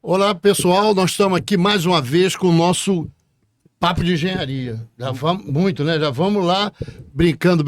Olá, pessoal. Nós estamos aqui mais uma vez com o nosso papo de engenharia. Já vamos muito, né? Já vamos lá brincando,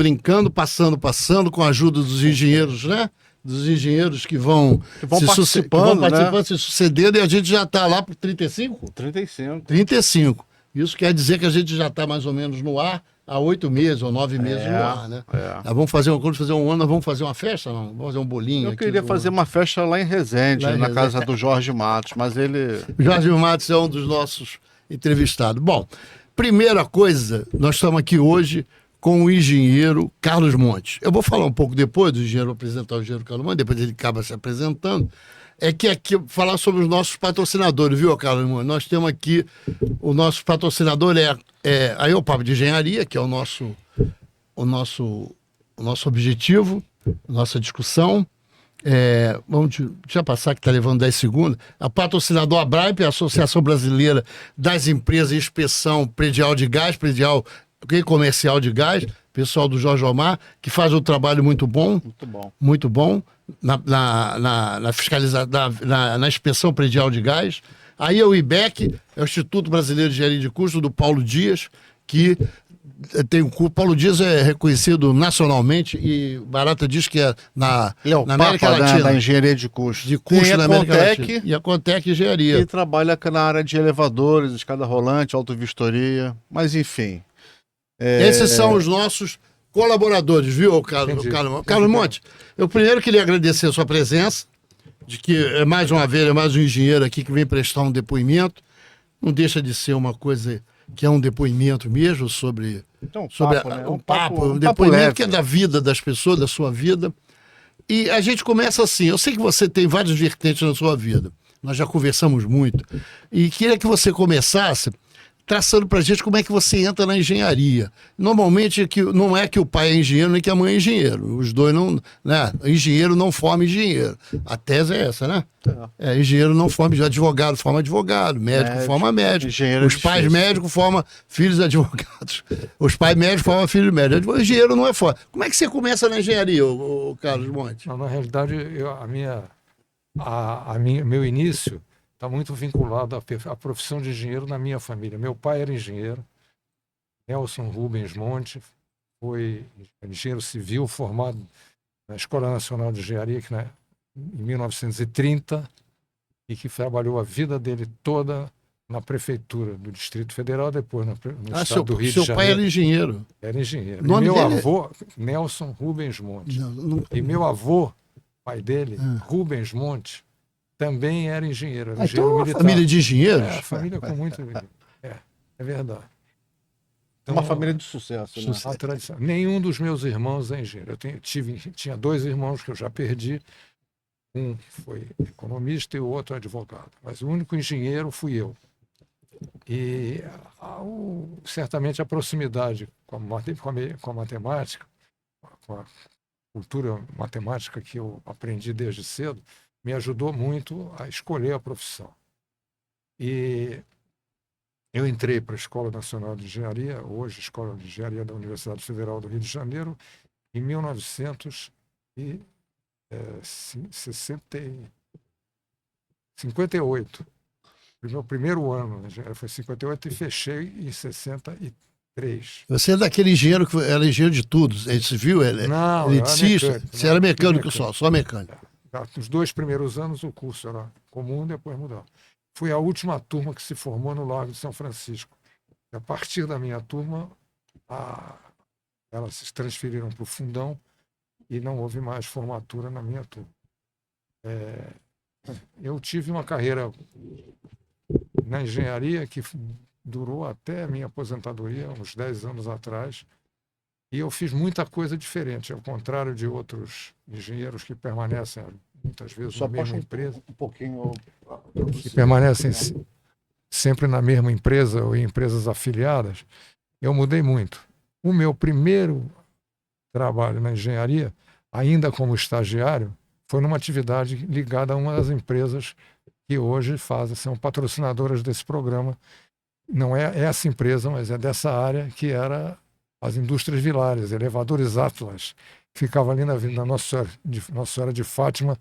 passando com a ajuda dos engenheiros, né? Dos engenheiros que vão, participando, se sucedendo, e a gente já está lá para 35? 35. 35. Isso quer dizer que a gente já está mais ou menos no ar há 8 meses ou 9 meses no ar, né? Nós vamos fazer quando fazer um ano, nós vamos fazer uma festa, não? Vamos fazer um bolinho. Eu queria fazer uma festa lá em Resende, na casa do Jorge Matos, mas ele... Jorge Matos é um dos nossos entrevistados. Bom, primeira coisa, nós estamos aqui hoje com o engenheiro Carlos Montes. Eu vou falar um pouco depois do engenheiro, apresentar o engenheiro Carlos Montes, depois ele acaba se apresentando. É que aqui, falar sobre os nossos patrocinadores, viu, Carlos Montes? Nós temos aqui, o nosso patrocinador aí é o Papo de Engenharia, que é o nosso objetivo, nossa discussão. Deixa eu passar que está levando 10 segundos. A patrocinador ABRAIP, a Associação Brasileira das Empresas de Inspeção Predial de Gás, comercial de gás, pessoal do Jorge Omar, que faz um trabalho muito bom. Muito bom. Na fiscalização, na inspeção predial de gás. Aí é o IBEC, é o Instituto Brasileiro de Engenharia de Custo, do Paulo Dias, que tem o curso. Paulo Dias é reconhecido nacionalmente e Barata diz que é na América Latina. Da engenharia de custo. De custo na América Latina. E a Contec Engenharia. E trabalha na área de elevadores, escada rolante, autovistoria, mas enfim. Esses são os nossos colaboradores, viu, Carlos Monte? Eu primeiro queria agradecer a sua presença, de que é mais uma vez, é mais um engenheiro aqui que vem prestar um depoimento. Não deixa de ser uma coisa que é um depoimento mesmo sobre um depoimento leve, que é da vida das pessoas, da sua vida. E a gente começa assim, eu sei que você tem vários vertentes na sua vida, nós já conversamos muito, e queria que você começasse traçando para a gente como é que você entra na engenharia. Normalmente não é que o pai é engenheiro nem que a mãe é engenheiro. Os dois não... Né? Engenheiro não forma engenheiro. A tese é essa, né? Engenheiro não forma advogado, forma advogado. Médico forma médico. Os pais médicos formam filhos advogados. Os pais médicos formam filhos médicos. O engenheiro não é forma. Como é que você começa na engenharia, o Carlos Monte? Não, na realidade, meu início está muito vinculado à profissão de engenheiro na minha família. Meu pai era engenheiro, Nelson Rubens Monte, foi engenheiro civil formado na Escola Nacional de Engenharia em 1930 e que trabalhou a vida dele toda na prefeitura do Distrito Federal, depois no estado do Rio de Janeiro. Seu pai era engenheiro? Era engenheiro. E meu avô, Nelson Rubens Monte. E meu avô, pai dele, Rubens Monte, também era engenheiro. Era engenheiro militar. Família de engenheiros? Família com muito... É verdade. Então, uma família de sucesso, né? A tradição. Nenhum dos meus irmãos é engenheiro. Tinha 2 irmãos que eu já perdi. Um foi economista e o outro advogado. Mas o único engenheiro fui eu. E certamente a proximidade com a matemática, com a cultura matemática que eu aprendi desde cedo, me ajudou muito a escolher a profissão. E eu entrei para a Escola Nacional de Engenharia, hoje Escola de Engenharia da Universidade Federal do Rio de Janeiro, em 1958. O meu primeiro ano na engenharia foi 58 e fechei em 63. Você é daquele engenheiro que era engenheiro de tudo, você viu? Não, eletricista? Você era mecânico só mecânico. Nos 2 primeiros anos o curso era comum, depois mudou. Fui a última turma que se formou no Largo de São Francisco. A partir da minha turma, elas se transferiram para o Fundão e não houve mais formatura na minha turma. Eu tive uma carreira na engenharia que durou até a minha aposentadoria, uns 10 anos atrás, e eu fiz muita coisa diferente, ao contrário de outros engenheiros que permanecem muitas vezes na mesma empresa. Que permanecem sempre na mesma empresa ou em empresas afiliadas. Eu mudei muito. O meu primeiro trabalho na engenharia, ainda como estagiário, foi numa atividade ligada a uma das empresas que hoje são patrocinadoras desse programa. Não é essa empresa, mas é dessa área, que era as Indústrias Vilares, Elevadores Atlas, que ficava ali na Nossa Senhora de Fátima,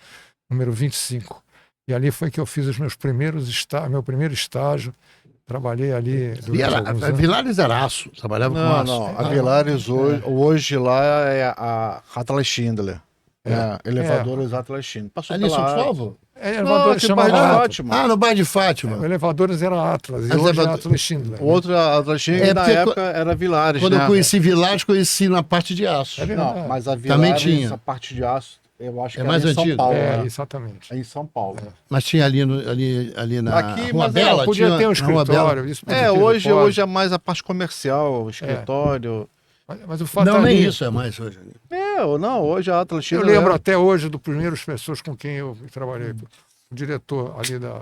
número 25. E ali foi que eu fiz os meus meu primeiro estágio. Trabalhei ali E durante alguns a anos. Vilares era aço, trabalhava com aço. Não, a Vilares hoje lá é a Atlas Schindler. Elevadores Atlas Schindler. Passou Ali em São pela Cristóvão? Elevadores que bairro chamavam de Atlas. Fátima. Ah, no bairro de Fátima. Elevadores era Atlas, e Mas hoje é elevador- Atlas Schindler. O outro Atlas Schindler, na porque época, era Vilares, Quando né? eu conheci Vilares, conheci na parte de aço. É verdade. Não, mas a Também Vilares, tinha. a parte de aço, eu acho que É era mais em São antigo. Paulo, É, né? exatamente. É em São Paulo. Mas tinha ali na Aqui, Rua mas Bela. Podia tinha, ter um na Rua Bela. escritório. Isso podia É, ter hoje depósito. é mais a parte comercial, o escritório. Mas o fato Não, nem ali, isso é mais hoje. Não, hoje a Atlas Eu Schindler... lembro até hoje das primeiras pessoas com quem eu trabalhei. O diretor ali da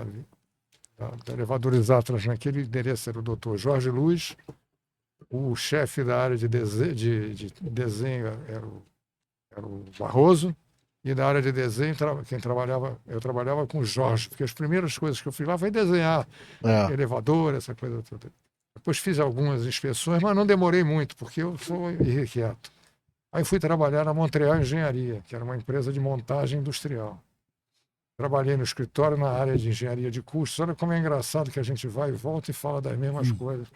Elevadores Atlas, naquele endereço, era o doutor Jorge Luz. O chefe da área de desenho era o Barroso. E da área de desenho, eu trabalhava com o Jorge, porque as primeiras coisas que eu fiz lá foi desenhar elevador, essa coisa toda. Depois fiz algumas inspeções, mas não demorei muito, porque eu sou irrequieto. Aí fui trabalhar na Montreal Engenharia, que era uma empresa de montagem industrial. Trabalhei no escritório na área de engenharia de custos. Olha como é engraçado que a gente vai e volta e fala das mesmas coisas.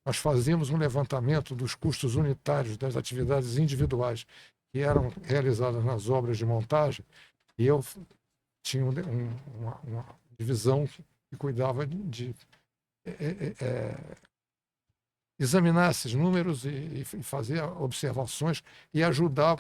Nós fazíamos um levantamento dos custos unitários das atividades individuais que eram realizadas nas obras de montagem, e eu tinha uma divisão que cuidava de examinar esses números e fazer observações e ajudar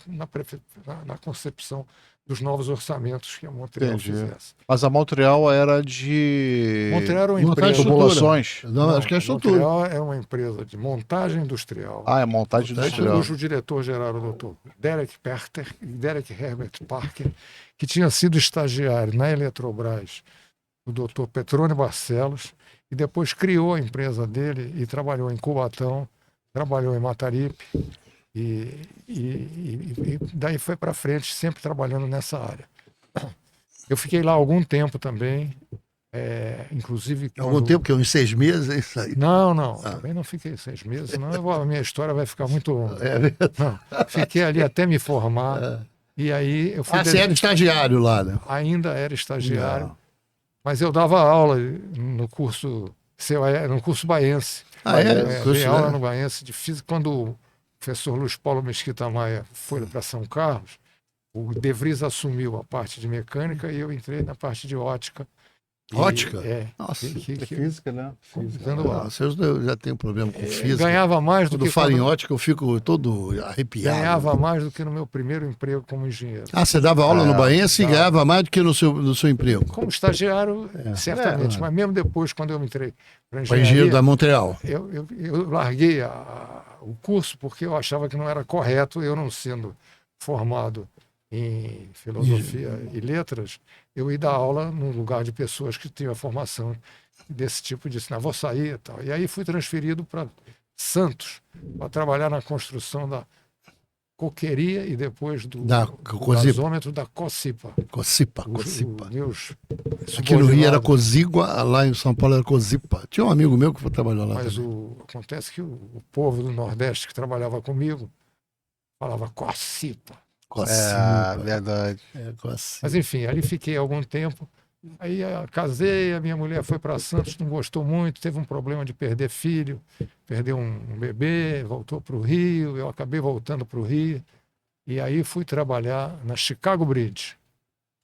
na concepção dos novos orçamentos que a Montreal Entendi. fizesse. Mas a Montreal era de... Montreal era uma Montagem empresa... tubulações. Não, acho que é estrutura. Montreal é uma empresa de montagem industrial. É montagem industrial. Cujo diretor-geral era o doutor Derek Perter e Derek Herbert Parker, que tinha sido estagiário na Eletrobras do doutor Petrônio Barcelos, e depois criou a empresa dele e trabalhou em Cubatão, trabalhou em Mataripe, e daí foi para frente, sempre trabalhando nessa área. Eu fiquei lá algum tempo também, inclusive... Algum tempo, que uns 6 meses, é isso aí. Não, também não fiquei 6 meses, senão a minha história vai ficar muito longa. Não, fiquei ali até me formar, e aí eu fui... Você era estagiário lá, né? Ainda era estagiário, mas eu dava aula no curso Baense. Dei aula no Baense de física. Quando o professor Luiz Paulo Mesquita Maia foi para São Carlos, o De Vries assumiu a parte de mecânica e eu entrei na parte de ótica. Ótica? Nossa, que física, né? dando aula. Eu já tenho problema com física. Ganhava mais do Quando que... falo em ótica, eu fico todo arrepiado. Ganhava mais do que no meu primeiro emprego como engenheiro. Você dava aula no Baense e ganhava mais do que no seu emprego? Como estagiário, certamente. Mas mesmo depois, quando eu entrei para Para engenheiro da engenharia, Montreal. eu larguei o curso porque eu achava que não era correto, eu não sendo formado em filosofia e letras, eu ia dar aula no lugar de pessoas que tinham a formação desse tipo de vou sair e tal. E aí fui transferido para Santos para trabalhar na construção da coqueria e depois do gasômetro da Cocipa. Cocipa. Aqui no Rio era Cozigua, lá em São Paulo era Cozipa. Tinha um amigo meu que trabalhou lá. Mas também. acontece que o povo do Nordeste que trabalhava comigo falava Cocipa. Verdade. Mas enfim, ali fiquei algum tempo. Aí casei, a minha mulher foi para Santos, não gostou muito, teve um problema de perder filho, perdeu um bebê, voltou para o Rio, eu acabei voltando para o Rio. E aí fui trabalhar na Chicago Bridge.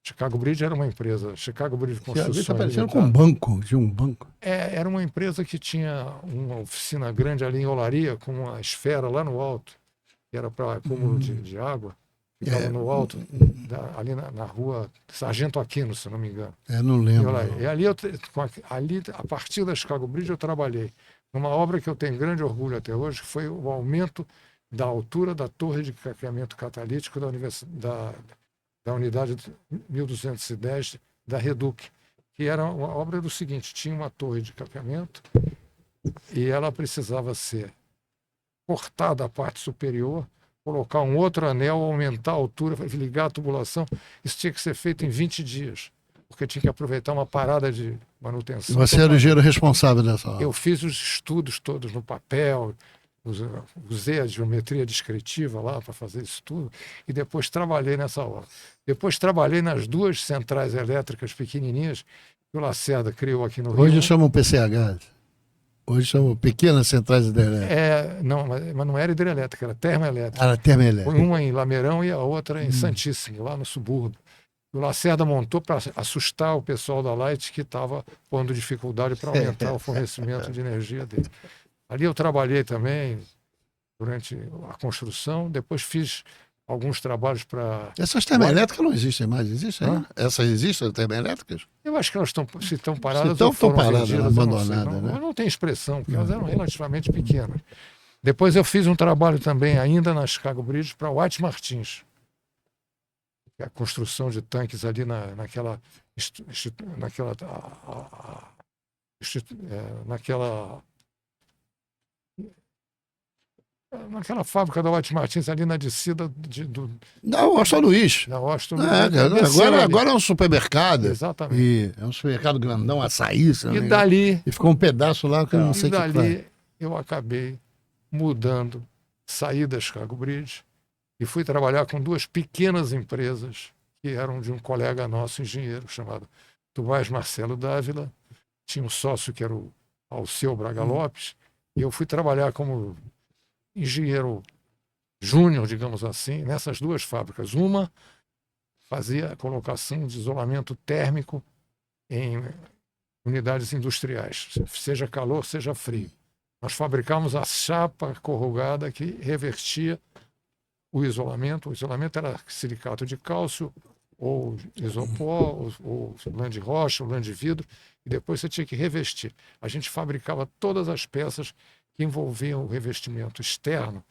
Chicago Bridge era uma empresa, Chicago Bridge Construções. Está parecendo com um banco, de um banco. Era uma empresa que tinha uma oficina grande ali em Olaria, com uma esfera lá no alto, que era para acúmulo de água. Ficava no alto, ali na rua Sargento Aquino, se não me engano. Não lembro. E ali, a partir da Chicago Bridge, eu trabalhei numa obra que eu tenho grande orgulho até hoje, que foi o aumento da altura da torre de capeamento catalítico da unidade 1210 da Reduc, que era uma obra do seguinte: tinha uma torre de capeamento e ela precisava ser cortada a parte superior, colocar um outro anel, aumentar a altura, ligar a tubulação. Isso tinha que ser feito em 20 dias, porque tinha que aproveitar uma parada de manutenção. Você era o engenheiro responsável dessa obra? Eu fiz os estudos todos no papel, usei a geometria descritiva lá para fazer isso tudo, e depois trabalhei nessa obra. Depois trabalhei nas 2 centrais elétricas pequenininhas que o Lacerda criou aqui no Rio. Hoje chamam PCH. Hoje chamam pequenas centrais hidrelétricas. Não, mas não era hidrelétrica, era termoelétrica. Era termoelétrica. Foi uma em Lameirão e a outra em Santíssimo, lá no subúrbio. O Lacerda montou para assustar o pessoal da Light, que estava pondo dificuldade para aumentar o fornecimento de energia dele. Ali eu trabalhei também durante a construção, depois fiz alguns trabalhos para... Essas termoelétricas não existem mais, existem? Né? Essas existem, as termoelétricas? Eu acho que elas estão paradas. Estão paradas, vendidas, abandonadas, né? Não tem expressão, porque elas eram relativamente pequenas. Depois eu fiz um trabalho também, ainda na Chicago Bridge, para o White Martins. A construção de tanques ali naquela fábrica da White Martins, ali na descida Da Washington Luiz. da Washington. Agora é um supermercado. Exatamente. É um supermercado grandão, açaí. E dali, E ficou um pedaço lá que eu não sei o que faz. dali eu acabei mudando, saí da Chicago Bridge e fui trabalhar com 2 pequenas empresas que eram de um colega nosso, engenheiro, chamado Tomás Marcelo Dávila. Tinha um sócio que era o Alceu Braga Lopes, e eu fui trabalhar como engenheiro júnior, digamos assim, nessas 2 fábricas. Uma fazia a colocação de isolamento térmico em unidades industriais, seja calor, seja frio. Nós fabricávamos a chapa corrugada que revertia o isolamento. O isolamento era silicato de cálcio, ou isopor, ou lã de rocha, ou lã de vidro, e depois você tinha que revestir. A gente fabricava todas as peças que envolviam o revestimento externo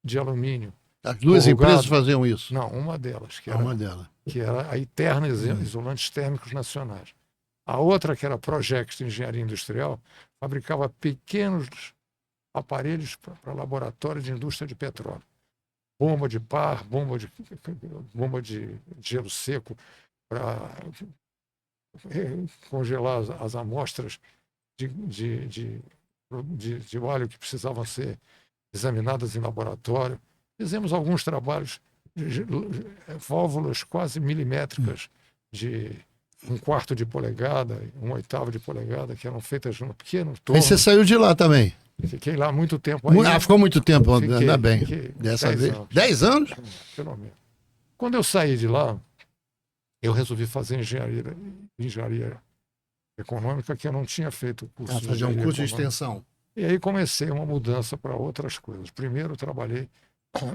de alumínio. As 2 empresas faziam isso? Não, uma delas, Uma delas. que era a Eterna Isolantes Térmicos Nacionais. A outra, que era a Project Engenharia Industrial, fabricava pequenos aparelhos para laboratório de indústria de petróleo. Bomba de par, bomba de gelo seco para congelar as amostras de óleo que precisavam ser examinadas em laboratório. Fizemos alguns trabalhos de válvulas quase milimétricas de 1/4 de polegada, 1/8 de polegada, que eram feitas num pequeno torno. Aí você saiu de lá também? Fiquei lá muito tempo. Aí, ficou muito tempo, fiquei, ainda bem. Dessa 10 vez. anos. 10 anos? Pelo menos. Quando eu saí de lá, eu resolvi fazer engenharia econômica, que eu não tinha feito o curso de Fazer um engenharia curso de econômica. extensão. E aí comecei uma mudança para outras coisas. Primeiro, trabalhei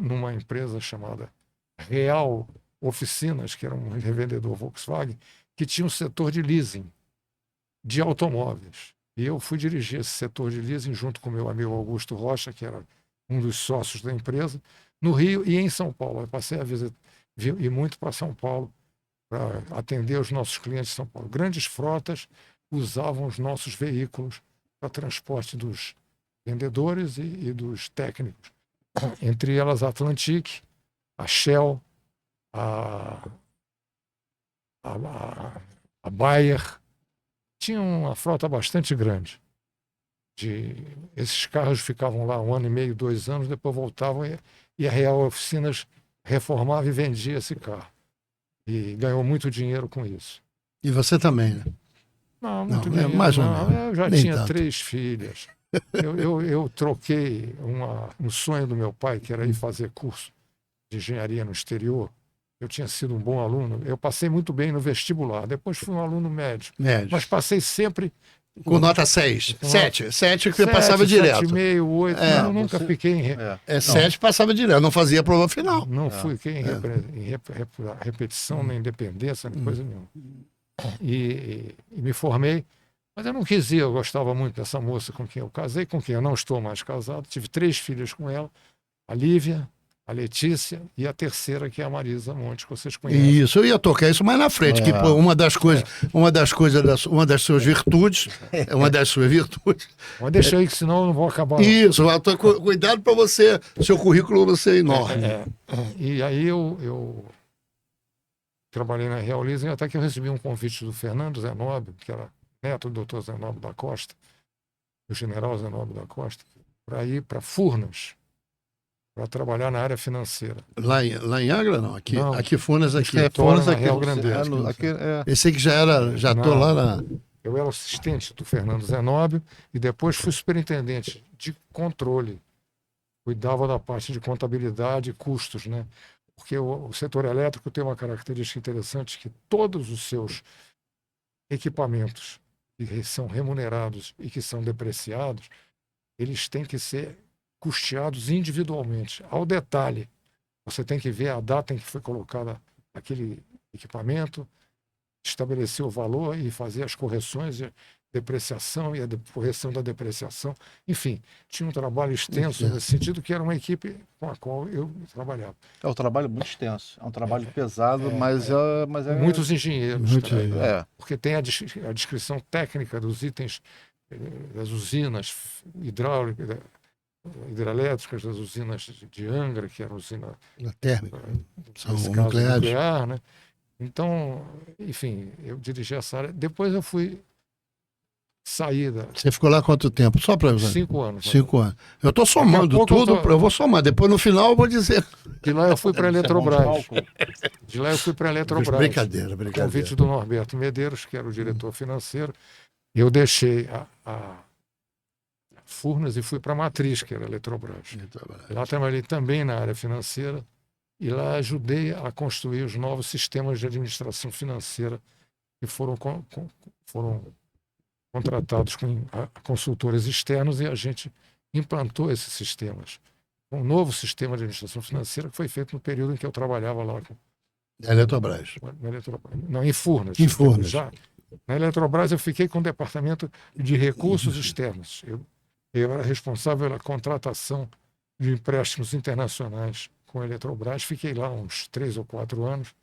numa empresa chamada Real Oficinas, que era um revendedor Volkswagen, que tinha um setor de leasing de automóveis. E eu fui dirigir esse setor de leasing junto com meu amigo Augusto Rocha, que era um dos sócios da empresa, no Rio e em São Paulo. Eu passei a ir muito para São Paulo para atender os nossos clientes de São Paulo. Grandes frotas usavam os nossos veículos para transporte dos vendedores e dos técnicos. Entre elas a Atlantic, a Shell, a Bayer. Tinha uma frota bastante grande. Esses carros ficavam lá 1 ano e meio, 2 anos, depois voltavam e a Real Oficinas reformava e vendia esse carro. E ganhou muito dinheiro com isso. E você também, né? Não, muito dinheiro. Mais ou menos. Eu já Nem tinha tanto. 3 filhas. Eu troquei um sonho do meu pai, que era ir fazer curso de engenharia no exterior. Eu tinha sido um bom aluno. Eu passei muito bem no vestibular. Depois fui um aluno médio. Mas passei sempre... Com nota 6. 7 que passava direto. 7,5, 8. Eu nunca fiquei em... 7 passava direto. Não fazia prova final. Não fiquei em repetição, nem independência, nem coisa nenhuma. E me formei. Mas eu não quis ir. Eu gostava muito dessa moça com quem eu casei, com quem eu não estou mais casado. Tive 3 filhas com ela. A Lívia, a Letícia e a terceira, que é a Marisa Monte, que vocês conhecem. Isso, eu ia tocar isso mais na frente, que pô, uma das suas virtudes, uma das suas virtudes. Mas deixa aí, que senão eu não vou acabar. Isso, cuidado para você, seu currículo vai ser enorme. E aí eu trabalhei na Real Leasing, até que eu recebi um convite do Fernando Zenobi, que era neto do Dr. Zenobi da Costa, do general Zenobi da Costa, para ir para Furnas, para trabalhar na área financeira. Lá em Angra, não? Aqui, Não. aqui Furnas, aqui. Escritório na aqui, Real Grandense. Pensei que já tô Não. lá na... Eu era assistente do Fernando Zenóbio e depois fui superintendente de controle. Cuidava da parte de contabilidade e custos, né? Porque o setor elétrico tem uma característica interessante, que todos os seus equipamentos que são remunerados e que são depreciados, eles têm que ser custeados individualmente, ao detalhe. Você tem que ver a data em que foi colocada aquele equipamento, estabelecer o valor e fazer as correções de depreciação e a correção da depreciação. Enfim, tinha um trabalho extenso nesse sentido, que era uma equipe com a qual eu trabalhava. É um trabalho muito extenso, é um trabalho pesado, mas é... Muitos engenheiros, porque tem a descrição técnica dos itens das usinas hidráulicas, hidrelétricas, das usinas de Angra, que era a usina térmica, são nucleares. Nuclear, né? Então, enfim, eu dirigi essa área. Depois eu fui sair da... Você ficou lá quanto tempo? Só para... 5 anos. 5 anos. Eu estou somando tudo, eu vou somar. Depois no final eu vou dizer. De lá eu fui para a Eletrobras. De lá eu fui para a Eletrobras. Brincadeira. Convite do Norberto Medeiros, que era o diretor financeiro. Eu deixei a Furnas e fui para a Matriz, que era a Eletrobras. Lá trabalhei também na área financeira e lá ajudei a construir os novos sistemas de administração financeira que foram contratados com consultores externos, e a gente implantou esses sistemas. Um novo sistema de administração financeira que foi feito no período em que eu trabalhava lá com a Eletrobras. Não, em Furnas. Em Furnas. Já, na Eletrobras eu fiquei com o departamento de recursos externos. Eu era responsável pela contratação de empréstimos internacionais com a Eletrobras. Fiquei lá uns 3 ou 4 anos.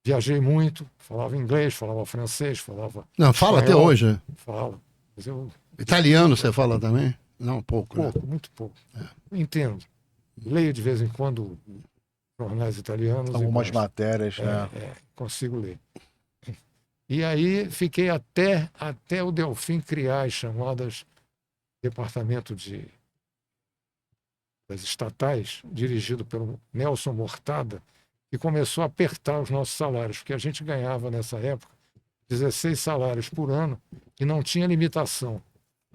Viajei muito, falava inglês, falava francês, falava... Não, fala espanhol, até hoje. Fala. Mas italiano você fala também? Não, pouco. Pouco, muito pouco. Entendo. Leio de vez em quando jornais italianos. Algumas matérias, né? Consigo ler. E aí fiquei até o Delfim criar as chamadas departamento das estatais, dirigido pelo Nelson Mortada, que começou a apertar os nossos salários, porque a gente ganhava nessa época 16 salários por ano e não tinha limitação.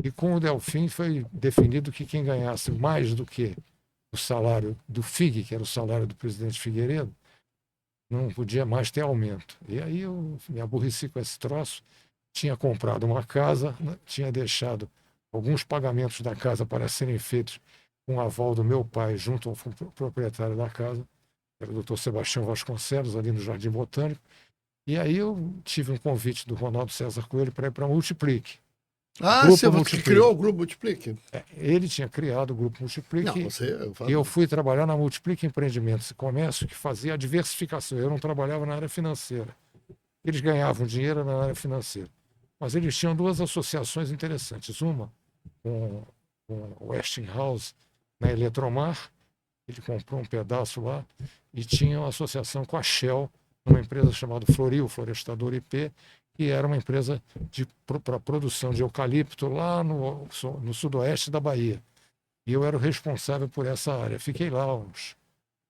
E com o Delfim foi definido que quem ganhasse mais do que o salário do FIG, que era o salário do presidente Figueiredo, não podia mais ter aumento. E aí eu me aborreci com esse troço, tinha comprado uma casa, tinha deixado alguns pagamentos da casa para serem feitos com o aval do meu pai junto ao proprietário da casa, que era o Dr. Sebastião Vasconcelos, ali no Jardim Botânico. E aí eu tive um convite do Ronaldo César Coelho para ir para a Multiplique. Você criou o Grupo Multiplique? Ele tinha criado o Grupo Multiplique. Não, e eu fui trabalhar na Multiplique Empreendimentos e Comércio, que fazia a diversificação. Eu não trabalhava na área financeira. Eles ganhavam dinheiro na área financeira. Mas eles tinham 2 associações interessantes. Uma com o Westinghouse na Eletromar, ele comprou um pedaço lá, e tinha uma associação com a Shell, uma empresa chamada Floril, Florestador IP, que era uma empresa para produção de eucalipto lá no sudoeste da Bahia. E eu era o responsável por essa área. Fiquei lá uns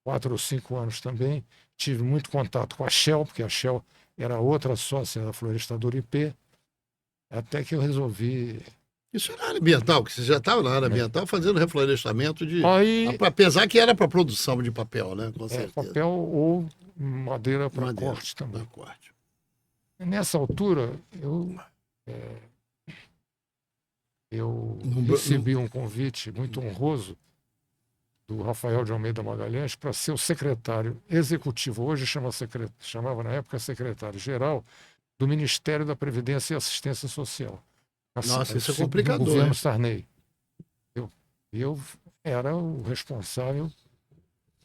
4 ou 5 anos também. Tive muito contato com a Shell, porque a Shell era outra sócia da Florestador IP, até que eu resolvi... Isso era área ambiental, que você já estava na área ambiental fazendo reflorestamento de... Aí, apesar que era para produção de papel, né? Com certeza. Papel ou madeira para corte também. Corte. Nessa altura, eu recebi um convite muito honroso do Rafael de Almeida Magalhães para ser o secretário executivo, hoje chamava na época secretário-geral, do Ministério da Previdência e Assistência Social. Nossa, isso é complicador. Do governo Sarney. Eu era o responsável,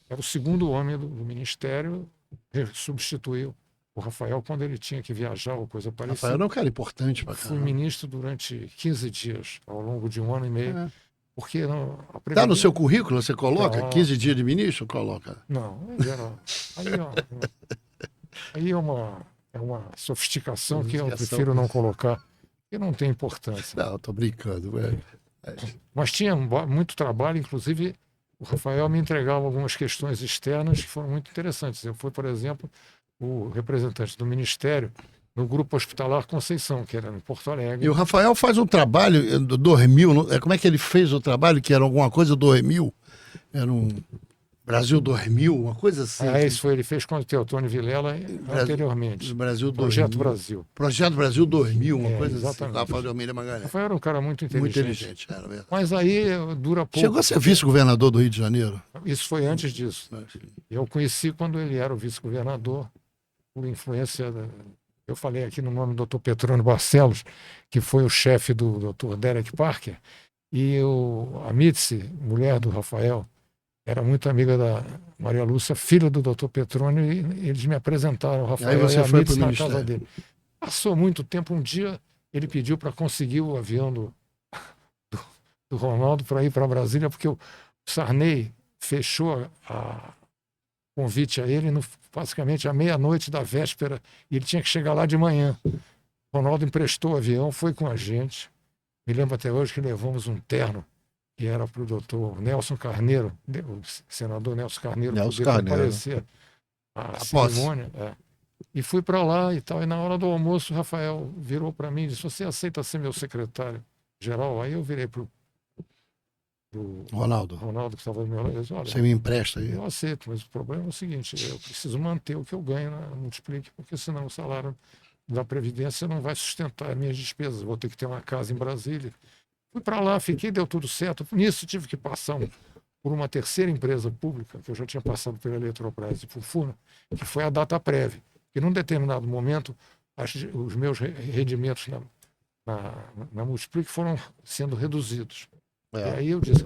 era o segundo homem do Ministério, substituiu o Rafael quando ele tinha que viajar ou coisa parecida. Rafael era um cara importante para cá. Fui ministro durante 15 dias, ao longo de 1 ano e meio. Porque Está no seu currículo, você coloca? 15 dias de ministro? Coloca. Não, aí é uma sofisticação que eu prefiro não colocar, porque não tem importância. Não, estou brincando. Mas tinha muito trabalho, inclusive o Rafael me entregava algumas questões externas que foram muito interessantes. Eu fui, por exemplo, o representante do Ministério no Grupo Hospitalar Conceição, que era em Porto Alegre. E o Rafael faz um trabalho do 2000, como é que ele fez o trabalho? Que era alguma coisa 2000? Era um Brasil 2000, uma coisa assim. Isso foi, ele fez com o Teotônio Vilela anteriormente. Brasil 2000. Projeto Brasil. Projeto Brasil 2000, uma coisa exatamente. assim. Rafael de Almeida Magalhães. Rafael era um cara muito inteligente. Muito inteligente, era mesmo. Mas aí dura pouco. Chegou a ser vice-governador do Rio de Janeiro? Isso foi antes disso. Eu o conheci quando ele era o vice-governador, por influência... Eu falei aqui no nome do Dr. Petrônio Barcelos, que foi o chefe do Dr. Derek Parker, e a Mitzi, mulher do Rafael, era muito amiga da Maria Lúcia, filha do Dr. Petrônio, e eles me apresentaram o Rafael aí você e a foi Mitzi pro na casa dele. Passou muito tempo, um dia ele pediu para conseguir o avião do Ronaldo para ir para Brasília, porque o Sarney fechou a convite a ele basicamente à meia-noite da véspera, e ele tinha que chegar lá de manhã. O Ronaldo emprestou o avião, foi com a gente. Me lembro até hoje que levamos um terno que era para o doutor Nelson Carneiro, o senador Nelson Carneiro, poder comparecer à cerimônia. E fui para lá e tal. E na hora do almoço, o Rafael virou para mim e disse: "Você aceita ser meu secretário-geral?" Aí eu virei para o Ronaldo, que estava do meu lado, e disse: "Olha, você me empresta aí?" Eu aceito, mas o problema é o seguinte: eu preciso manter o que eu ganho na Multiplique, porque senão o salário da Previdência não vai sustentar as minhas despesas. Vou ter que ter uma casa em Brasília. Fui para lá, fiquei, deu tudo certo. Nisso tive que passar por uma terceira empresa pública, que eu já tinha passado pela Eletrobras e por Furna, que foi a Dataprev, que num determinado momento os meus rendimentos na Multiplique foram sendo reduzidos. E aí eu disse: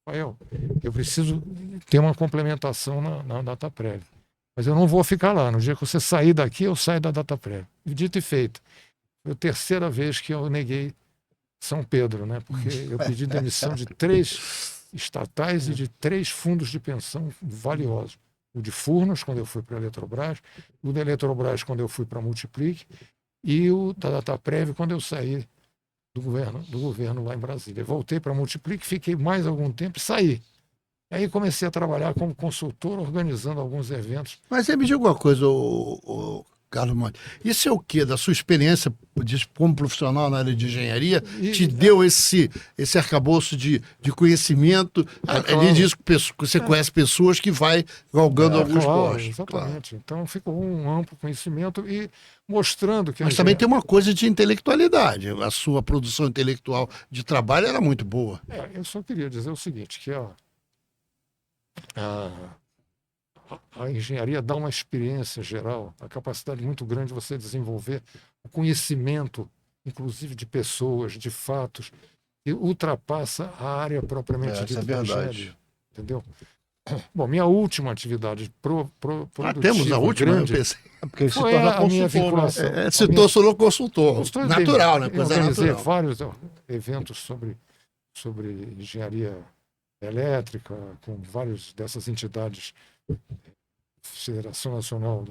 Rafael, eu preciso ter uma complementação na Dataprev. Mas eu não vou ficar lá. No dia que você sair daqui, eu saio da Dataprev. E dito e feito. Foi a terceira vez que eu neguei São Pedro, né? Porque eu pedi demissão de 3 estatais e de 3 fundos de pensão valiosos. O de Furnas, quando eu fui para a Eletrobras, o da Eletrobras, quando eu fui para a Multiplique, e o da Dataprev, quando eu saí do governo lá em Brasília. Voltei para a Multiplique, fiquei mais algum tempo e saí. Aí comecei a trabalhar como consultor, organizando alguns eventos. Mas me diga uma coisa, Carlos Monte. Isso é o quê? Da sua experiência como profissional na área de engenharia, te deu esse arcabouço de conhecimento? Claro. Ele diz que você conhece pessoas que vai galgando alguns postos. Exatamente. Claro. Então ficou um amplo conhecimento e mostrando que... Mas também tem uma coisa de intelectualidade. A sua produção intelectual de trabalho era muito boa. Eu só queria dizer o seguinte, que a engenharia dá uma experiência geral, a capacidade muito grande de você desenvolver o conhecimento, inclusive de pessoas, de fatos, que ultrapassa a área propriamente dita da engenharia. Entendeu? Bom, minha última atividade produtiva... temos a última, grande, eu pensei. Porque ele se foi torna a minha consultor, vinculação. Se tornou consultor. Natural, né? Eu Coisa organizei natural. vários eventos sobre engenharia elétrica, com várias dessas entidades, Federação Nacional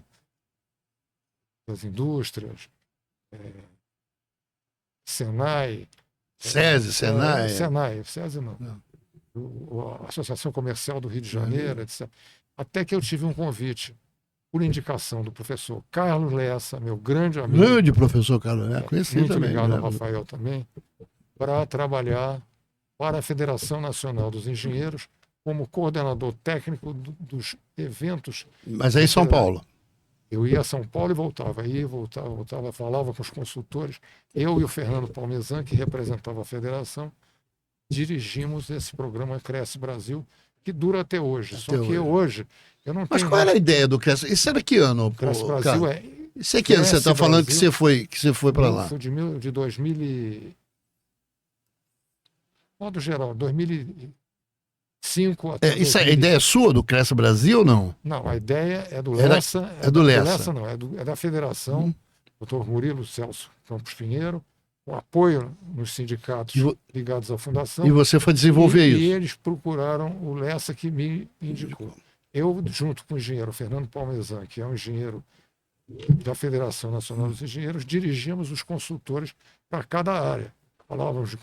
das Indústrias, Senai, Senai. SESI não. A Associação Comercial do Rio de Janeiro, etc. Até que eu tive um convite, por indicação do professor Carlos Lessa, meu grande amigo. Grande professor Carlos Lessa, conheci muito também. ligado ao Rafael também, para trabalhar para a Federação Nacional dos Engenheiros como coordenador técnico dos eventos. Mas aí em São Paulo. Eu ia a São Paulo e voltava, falava com os consultores. Eu e o Fernando Palmesan, que representava a federação, dirigimos esse programa Cresce Brasil, que dura até hoje. Só que hoje eu não tenho... Mas qual era a ideia do Cresce? Isso era que ano? Cresce Brasil Isso é que ano você está falando que você foi para lá? Foi de 2000 e... modo geral, 2005 até Isso a ideia é sua do Cresce Brasil ou não? Não, a ideia é do Lessa. É do Lessa. Não, é da Federação, Dr. Murilo Celso Campos Pinheiro, com apoio nos sindicatos ligados à Fundação. E você foi desenvolver isso? E eles procuraram o Lessa, que me indicou. Eu, junto com o engenheiro Fernando Palmesan, que é um engenheiro da Federação Nacional dos Engenheiros, dirigimos os consultores para cada área. falávamos de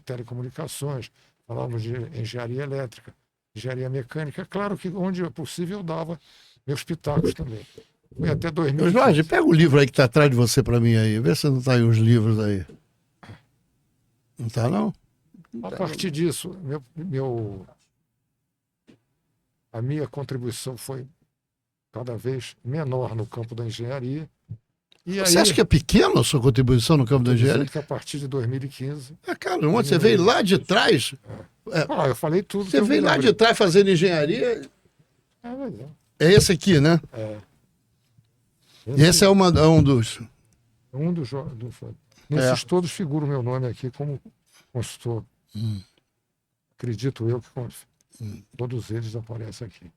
telecomunicações, falávamos de engenharia elétrica, engenharia mecânica. Claro que onde é possível eu dava meus pitacos também. Foi até Ô, 2015. Jorge, pega o livro aí que tá atrás de você para mim aí. Vê se não tá aí os livros aí. Não tá, não? A partir disso, a minha contribuição foi cada vez menor no campo da engenharia. E Você aí, acha que é pequena a sua contribuição no campo da dizendo engenharia? que a partir de 2015... Cara, ontem você veio lá de trás. eu falei tudo. que Você eu veio me lá lembrei. de trás fazendo engenharia. Mas é. É esse aqui, né? Esse é um dos. Um dos. Nesses todos figura o meu nome aqui como consultor. Acredito eu que todos eles aparecem aqui.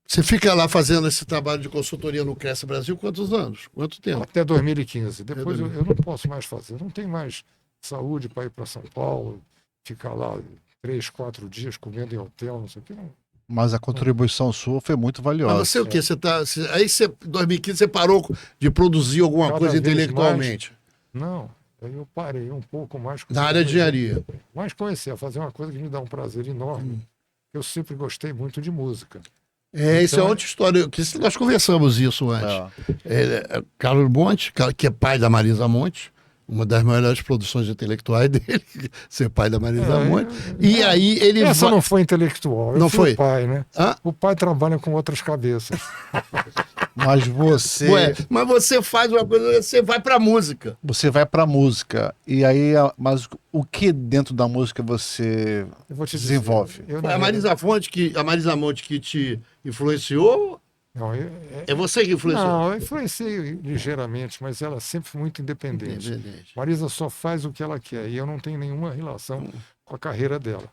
Você fica lá fazendo esse trabalho de consultoria no Cresce Brasil quantos anos? Quanto tempo? Até 2015. Depois eu não posso mais fazer. Eu não tenho mais saúde para ir para São Paulo, ficar lá 3, 4 dias comendo em hotel, não sei o que. Não. Mas a contribuição sua foi muito valiosa. Mas você o quê? Aí você, em 2015, você parou de produzir alguma Cada coisa vez intelectualmente? Não. Aí eu parei um pouco mais. Na área de engenharia. Mas comecei a fazer uma coisa que me dá um prazer enorme. Eu sempre gostei muito de música. Isso é Então, outra história. Que nós conversamos isso antes. Carlos Monte, que é pai da Marisa Monte, uma das maiores produções intelectuais dele, ser pai da Marisa Monte. E aí ele essa não foi intelectual. Não foi? O pai, né? Hã? O pai trabalha com outras cabeças. Mas você, Ué, mas você faz uma coisa, você vai pra música. você vai pra música. E aí, mas o que dentro da música você Eu vou te dizer, desenvolve? eu, Foi na a Marisa Monte que te influenciou? Não, É você que influenciou? não, eu influenciei ligeiramente, mas ela sempre foi muito independente. Independente. Marisa só faz o que ela quer e eu não tenho nenhuma relação com a carreira dela.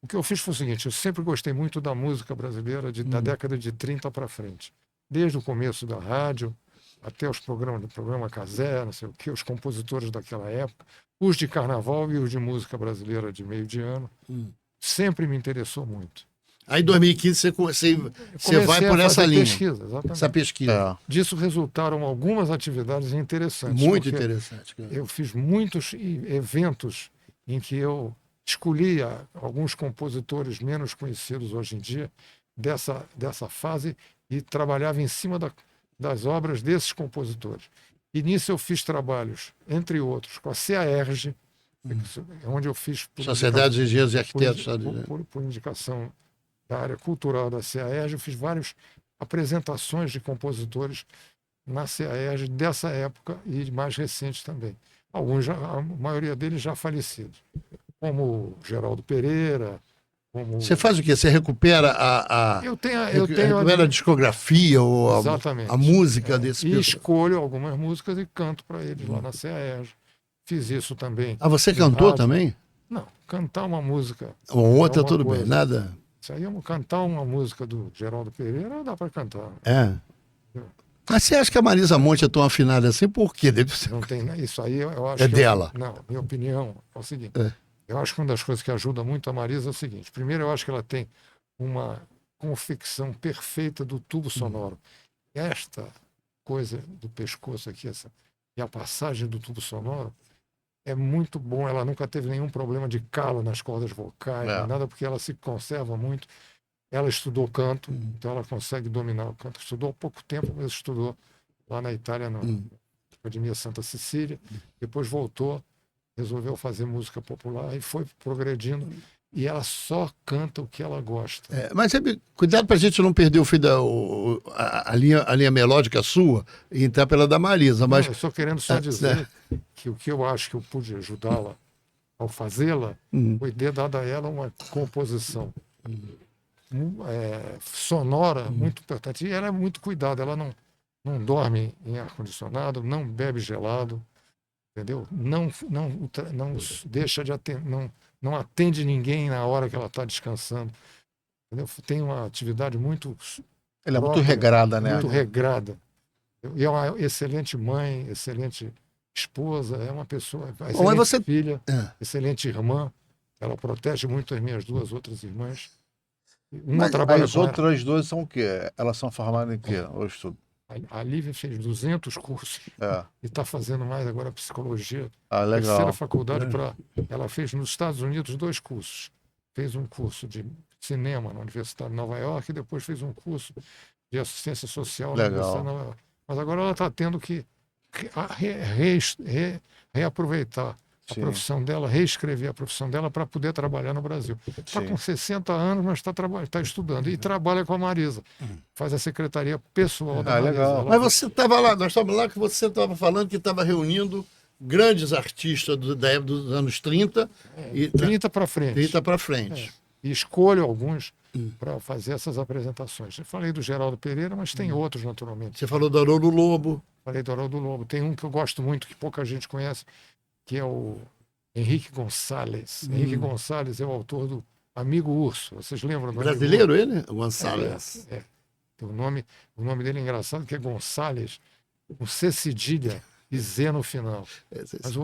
O que eu fiz foi o seguinte, eu sempre gostei muito da música brasileira da década de 30 para frente. Desde o começo da rádio até os programas do programa Casé, não sei o que, os compositores daquela época, os de carnaval e os de música brasileira de meio de ano, sempre me interessou muito. Aí em 2015 você vai Comecei por a essa fazer linha. pesquisa, exatamente. Essa pesquisa. Disso resultaram algumas atividades interessantes. Muito porque interessante. Cara. Eu fiz muitos eventos em que eu escolhia alguns compositores menos conhecidos hoje em dia dessa fase e trabalhava em cima das obras desses compositores. E nisso eu fiz trabalhos, entre outros, com a CAERJ, onde eu fiz... Sociedade de Engenheiros e Arquitetos. Sabe? Por indicação da área cultural da CAERJ, eu fiz várias apresentações de compositores na CAERJ dessa época e mais recentes também. Alguns, a maioria deles já falecidos, como Geraldo Pereira, como... Você faz o quê? Você recupera recupera a discografia ou a música desse E pessoal? escolho algumas músicas e canto para eles lá na CAERJ. Fiz isso também. Ah, você cantou também? Não, cantar uma música. Ou outra, uma tudo coisa. bem, nada. Isso aí, cantar uma música do Geraldo Pereira, dá para cantar. É. Mas você acha que a Marisa Monte é tão afinada assim? Por quê? Deve ser... Não tem, isso aí eu acho É dela. Não, minha opinião é o seguinte. É. Eu acho que uma das coisas que ajuda muito a Marisa é o seguinte. Primeiro, eu acho que ela tem uma confecção perfeita do tubo sonoro. Esta coisa do pescoço aqui, e a passagem do tubo sonoro, é muito bom. Ela nunca teve nenhum problema de calo nas cordas vocais, nada, porque ela se conserva muito. Ela estudou canto, então ela consegue dominar o canto. Estudou há pouco tempo, mas estudou lá na Itália, na Academia Santa Cecília. Depois voltou, resolveu fazer música popular e foi progredindo. E ela só canta o que ela gosta. Mas cuidado para a gente não perder o fio a linha melódica sua e entrar pela da Marisa. Mas... Não, eu estou querendo só dizer que o que eu acho que eu pude ajudá-la ao fazê-la foi ter dado a ela uma composição sonora muito importante. E ela é muito cuidada, ela não dorme em ar-condicionado, não bebe gelado, entendeu? Não deixa de atender, não atende ninguém na hora que ela está descansando. Entendeu? Tem uma atividade muito... Ela é muito regrada, né? Muito regrada. E é uma excelente mãe, excelente esposa, é uma pessoa... Excelente filha, excelente irmã. Ela protege muito as minhas duas outras irmãs. Mas as outras duas são o quê? Elas são formadas em quê? Ou estudo? A Lívia fez 200 cursos É. e está fazendo mais agora psicologia. Ah, Terceira legal. faculdade para. Ela fez nos Estados Unidos 2 cursos. Fez um curso de cinema na Universidade de Nova York e depois fez um curso de assistência social na Legal. Universidade de Nova York. Mas agora ela está tendo que reaproveitar a Sim. profissão dela, reescrever a profissão dela para poder trabalhar no Brasil. Está Sim. com 60 anos, mas está estudando e trabalha com a Marisa. Faz a secretaria pessoal da Marisa. legal. Ela- Mas você estava lá, nós estávamos lá que você estava falando que estava reunindo grandes artistas da época dos anos 30 e 30 para frente. 30 para frente. E escolho alguns para fazer essas apresentações. Eu falei do Geraldo Pereira, mas tem outros, naturalmente. Você falou do Haroldo Lobo. Falei do Haroldo Lobo. Tem um que eu gosto muito, que pouca gente conhece, que é o Henrique Gonçalves. Henrique Gonçalves é o autor do Amigo Urso. Vocês lembram do Brasileiro Amigo ele? Gonçalves. Urso? Tem o nome dele é engraçado, que é Gonçalves, com C cedilha e Z no final. Mas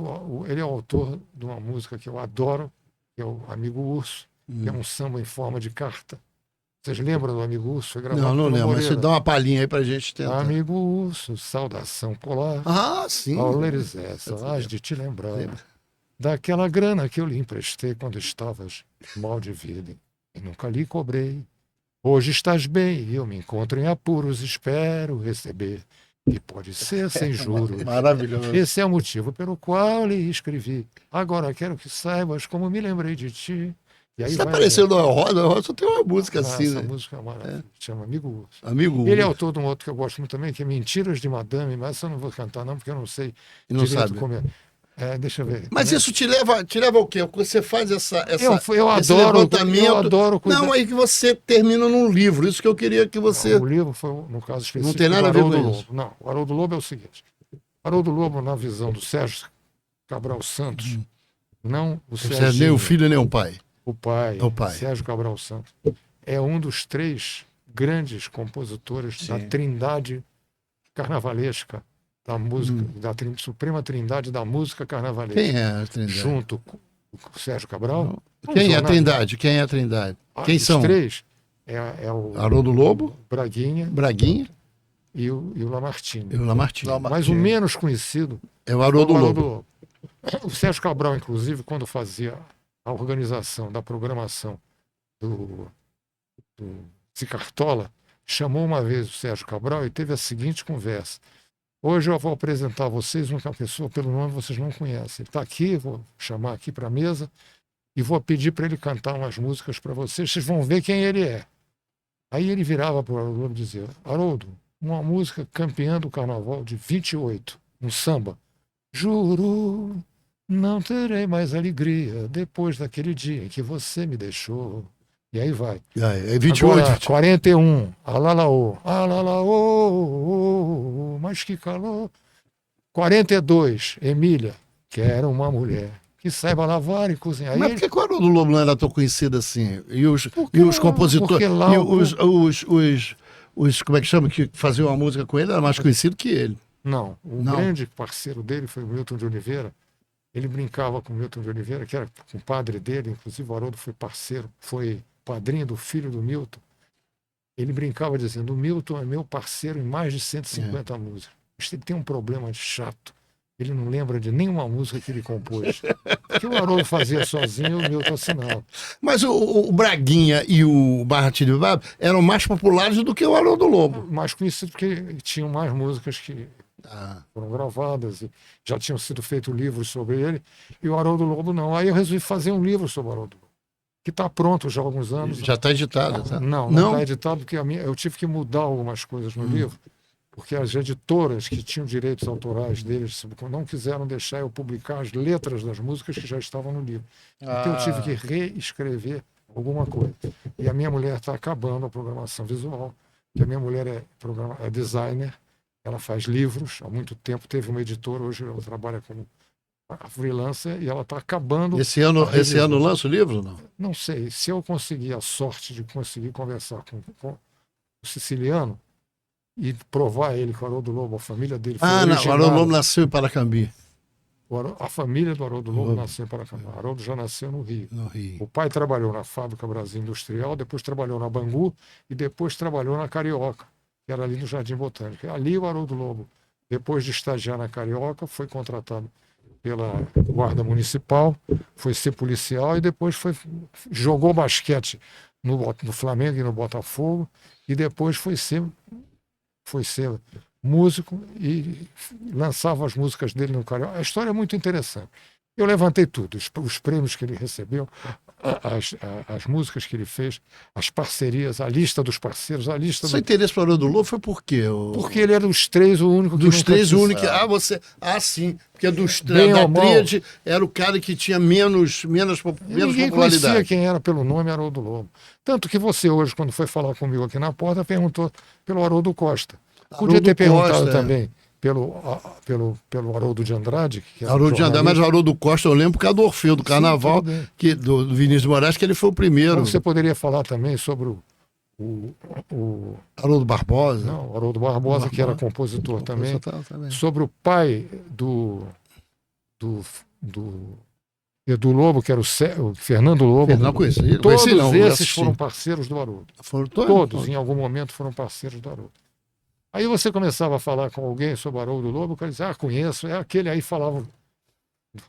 ele é o autor de uma música que eu adoro, que é o Amigo Urso, que é um samba em forma de carta. Vocês lembram do Amigo Urso? Foi gravado Não, não pelo lembro, mas Moreira. você dá uma palhinha aí pra gente tentar. Amigo Urso, saudação polar. Ah, sim. Ao leres essa, hás de te lembrar daquela grana que eu lhe emprestei quando estavas mal de vida e nunca lhe cobrei. Hoje estás bem e eu me encontro em apuros, espero receber. E pode ser sem juros. Maravilhoso. Esse é o motivo pelo qual lhe escrevi. Agora quero que saibas como me lembrei de ti. E aí Você tá vai- parecendo o Roda, o Roda só tem uma música assim, essa né? música é maravilhosa. Chama Amigo Urso. Amigo Ele é autor de um outro que eu gosto muito também, que é Mentiras de Madame, mas essa eu não vou cantar não, porque eu não sei E não direito sabe. como é. Deixa eu ver. Mas isso te leva ao quê? Você faz eu esse adoro, levantamento. eu adoro cuidar. Não, aí que você termina num livro. Isso que eu queria que você. O livro foi, no caso específico, Não tem nada do a ver Haroldo com Lobo. isso. Não, o Haroldo Lobo é o seguinte. O Haroldo Lobo, na visão do Sérgio Cabral Santos, não o Você é Sérgio, nem o filho nem o pai. o pai, O pai. Sérgio Cabral Santos, é um dos 3 grandes compositores da Sim. trindade carnavalesca da música, da suprema trindade da música carnavalesca. Quem é a Trindade? Junto com o Sérgio Cabral. Quem é a Jornalista. Trindade? Quem é a Trindade? Quem Os são? 3 é o Haroldo Lobo, Braguinha Braguinha e o Lamartine. e o Lamartine. Mas o menos conhecido É o Haroldo foi o Lobo. Lobo. O Sérgio Cabral, inclusive, quando fazia a organização da programação do Cicartola, chamou uma vez o Sérgio Cabral e teve a seguinte conversa. Hoje eu vou apresentar a vocês uma pessoa pelo nome que vocês não conhecem. Ele está aqui, vou chamar aqui para a mesa e vou pedir para ele cantar umas músicas para vocês. Vocês vão ver quem ele é. Aí ele virava para o Haroldo e dizia, Haroldo, uma música campeã do carnaval de 28, um samba. Juro, não terei mais alegria depois daquele dia em que você me deixou. E aí vai. É 28. Agora, 41, alalaô, alalaô, mas que calor. 42, Emília, quero uma mulher que saiba lavar e cozinhar. Mas Aí por que o Haroldo Lobo não era tão conhecido assim? E os Porque compositores. lá E o- os. Como é que chama? Que faziam uma música com ele era mais conhecido que ele. Não, o Não. grande parceiro dele foi o Milton de Oliveira. Ele brincava com o Milton de Oliveira, que era o padre dele, inclusive o Haroldo foi parceiro, foi padrinho do filho do Milton. Ele brincava dizendo, o Milton é meu parceiro em mais de 150 músicas. Mas ele tem um problema chato. Ele não lembra de nenhuma música que ele compôs. Que o Haroldo fazia sozinho e o Milton assinava. Mas o Braguinha e o Barratinho de Babo eram mais populares do que o Haroldo Lobo. Mais conhecido porque tinham mais músicas que Ah, foram gravadas e já tinham sido feitos livros sobre ele, e o Haroldo Lobo não. Aí eu resolvi fazer um livro sobre o Haroldo Lobo, que está pronto já há alguns anos. já está editado, tá? Não está editado, porque eu tive que mudar algumas coisas no livro, porque as editoras que tinham direitos autorais deles não quiseram deixar eu publicar as letras das músicas que já estavam no livro. Então eu tive que reescrever alguma coisa. E a minha mulher está acabando a programação visual, que a minha mulher é designer, ela faz livros há muito tempo, teve uma editora, hoje ela trabalha como freelancer e ela está acabando. Esse ano lança o livro, não? Não sei, se eu conseguir a sorte de conseguir conversar com o siciliano e provar a ele que o Haroldo Lobo, a família dele foi Ah, não. O originária- Haroldo Lobo nasceu em Paracambi, a família do Haroldo Lobo Lobo. nasceu em Paracambi. O Haroldo já nasceu no Rio. no Rio. O pai trabalhou na Fábrica Brasil Industrial, depois trabalhou na Bangu e depois trabalhou na Carioca. que era ali no Jardim Botânico. Ali o Haroldo Lobo, depois de estagiar na Carioca, foi contratado pela Guarda Municipal, foi ser policial e depois jogou basquete no Flamengo e no Botafogo e depois foi ser músico e lançava as músicas dele no Carioca. A história é muito interessante. Eu levantei tudo, os prêmios que ele recebeu, as músicas que ele fez, as parcerias, a lista dos parceiros, a lista Seu interesse para o Haroldo Lobo foi por quê? Porque ele era dos três o único que Dos nunca três, o quis- único. Sim. Porque Bem da ou mal. tríade era o cara que tinha menos Ninguém conhecia popularidade. quem era pelo nome Haroldo Lobo. Tanto que você hoje, quando foi falar comigo aqui na porta, perguntou pelo Haroldo Costa. Podia ter perguntado Costa, também pelo Haroldo de Andrade. Que era Haroldo de Andrade, mas o Haroldo Costa, eu lembro por causa do Orfeu, do Carnaval, tudo bem. do Vinícius de Moraes, que ele foi o primeiro. Você poderia falar também sobre o Haroldo Barbosa. não, o Haroldo Barbosa, que era compositor também. também. Sobre o pai do Edu Lobo, que era o Fernando Lobo. Não conheci. Todos Conheci, não, eu esses assisti. foram parceiros do Haroldo. Foram Todos, em algum momento, foram parceiros do Haroldo. Aí você começava a falar com alguém sobre o Haroldo Lobo, o cara dizia, conheço, é aquele aí falava do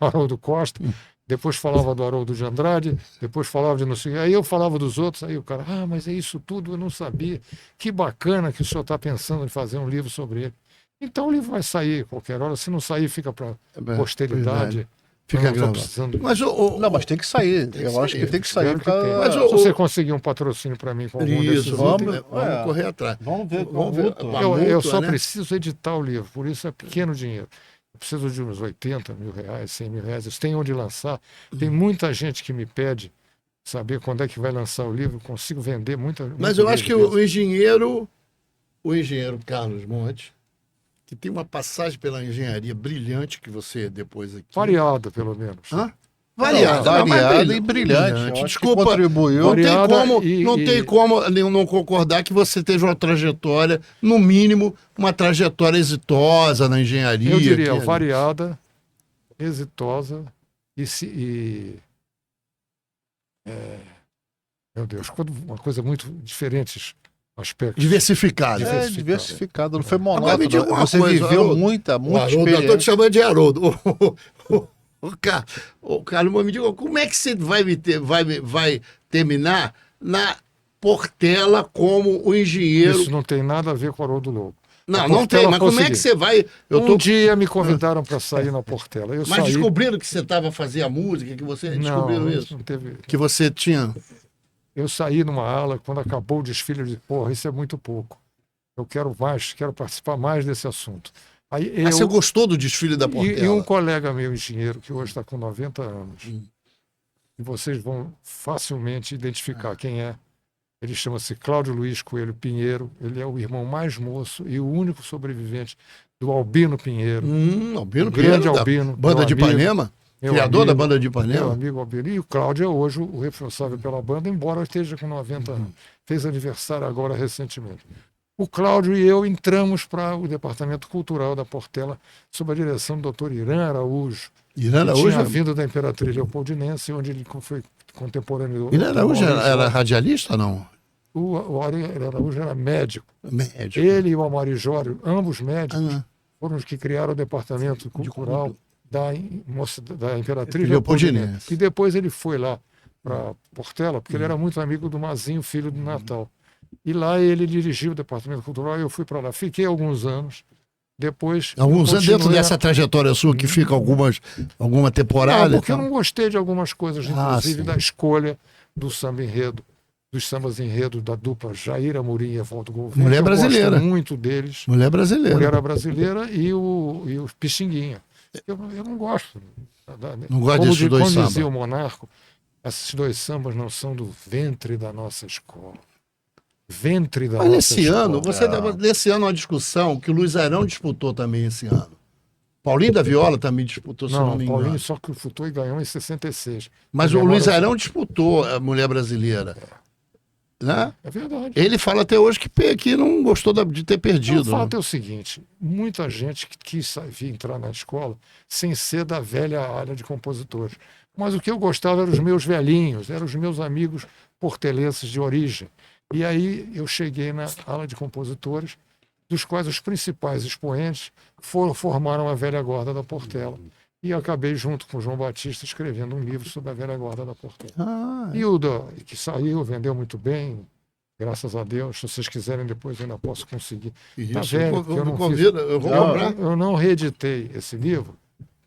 Haroldo Costa, depois falava do Haroldo de Andrade, depois falava de não sei o quê. Aí eu falava dos outros, aí o cara, mas é isso tudo, eu não sabia. Que bacana que o senhor está pensando em fazer um livro sobre ele. Então o livro vai sair qualquer hora, se não sair, fica para posteridade. Fica Eu não tô gravado. precisando. Mas Não, mas tem que sair. que Eu acho sair. que tem que sair. Espero que tenha. Mas Se você conseguir um patrocínio para mim com algum desses Isso, itens, vamos correr atrás. Vamos ver. Vamos ver. Uma eu multa, só né? preciso editar o livro, por isso é pequeno dinheiro. Eu preciso de uns 80 mil reais, 100 mil reais. Eu tenho onde lançar. Tem muita gente que me pede saber quando é que vai lançar o livro. Consigo vender muita. Mas muito eu acho que livro o engenheiro Carlos Monte, que tem uma passagem pela engenharia brilhante que você depois aqui. variado, pelo menos. Hã? Variada, Variada e brilhante. Eu acho que Desculpa, contribuiu. não tem Variada como, e- não tem como não concordar que você teve uma trajetória, no mínimo, uma trajetória exitosa na engenharia. Eu diria que- variada, exitosa meu Deus, uma coisa muito diferentes aspectos. diversificada. Diversificado. Não foi Agora me monótono. diga uma Você coisa, viveu Haroldo. muita O Haroldo, eu tô te experiência. chamando de Haroldo. O Carlos, me diga, como é que você vai terminar na Portela como o engenheiro? Isso não tem nada a ver com o Haroldo Lobo. Não, A não tem, Portela mas como é que consegui. você vai? Eu tô... Um dia me convidaram para sair na Portela. Eu Mas saí. descobriram que você estava fazendo a música, que você descobriram Não, isso? não teve. Que você tinha. Eu saí numa ala, quando acabou o desfile, eu disse, porra, isso é muito pouco. Eu quero mais, quero participar mais desse assunto. Aí Ah, você gostou do desfile da Portela? e um colega meu, engenheiro, que hoje está com 90 anos, e vocês vão facilmente identificar quem é. Ele chama-se Cláudio Luiz Coelho Pinheiro. Ele é o irmão mais moço e o único sobrevivente do Albino Pinheiro. Albino O Pinheiro, grande da Albino, Banda meu de amigo, Ipanema? meu Criador da amigo, Banda de Meu Ipanema? amigo Albino. E o Cláudio é hoje o responsável pela banda, embora esteja com 90 anos. Fez aniversário agora recentemente. O Cláudio e eu entramos para o Departamento Cultural da Portela, sob a direção do Dr. Irã Araújo. Irã que Araújo? tinha vindo da Imperatriz Leopoldinense, onde ele foi contemporâneo do Irã Araújo Maurício. era radialista ou não? O Irã Araújo era médico. Médico. Ele e o Amaury Jório, ambos médicos, Ah, foram os que criaram o Departamento Cultural da Imperatriz Leopoldinense. Leopoldinense. E depois ele foi lá para Portela, porque ele era muito amigo do Mazinho, filho do Natal. E lá ele dirigiu o Departamento Cultural e eu fui para lá. Fiquei alguns anos. Depois. Alguns anos dentro continuei dessa trajetória sua que fica alguma temporada. Não, porque eu então. não gostei de algumas coisas, inclusive sim. da escolha do samba enredo, dos sambas enredo da dupla Jair Amorim e Evaldo Gouveia. Mulher Eu brasileira. gosto muito deles. Mulher brasileira. Mulher brasileira e o Pixinguinha. Eu não gosto. Não gosta desses dois como sambas. dizia o Monarco, esses dois sambas não são do ventre da nossa escola. Ventre da Mas nossa nesse escola. ano, nesse ano uma discussão que o Luiz Arão disputou também esse ano. Paulinho da Viola também disputou, se não Não, me Paulinho engano. só que disputou e ganhou em 66. Mas A o Luiz memória- Arão disputou a Mulher Brasileira. Né? É verdade. Ele fala até hoje que não gostou de ter perdido. O fato é o seguinte, muita gente que quis vir entrar na escola sem ser da velha área de compositores. Mas o que eu gostava eram os meus velhinhos, eram os meus amigos portelenses de origem. E aí eu cheguei na ala de compositores dos quais os principais expoentes formaram a velha guarda da Portela. E acabei, junto com o João Batista, escrevendo um livro sobre a velha guarda da Portela. Ah, E que saiu, vendeu muito bem, graças a Deus. Se vocês quiserem, depois eu ainda posso conseguir. Tá isso. velho, porque eu não Convido, eu vou comprar. eu não reeditei esse livro,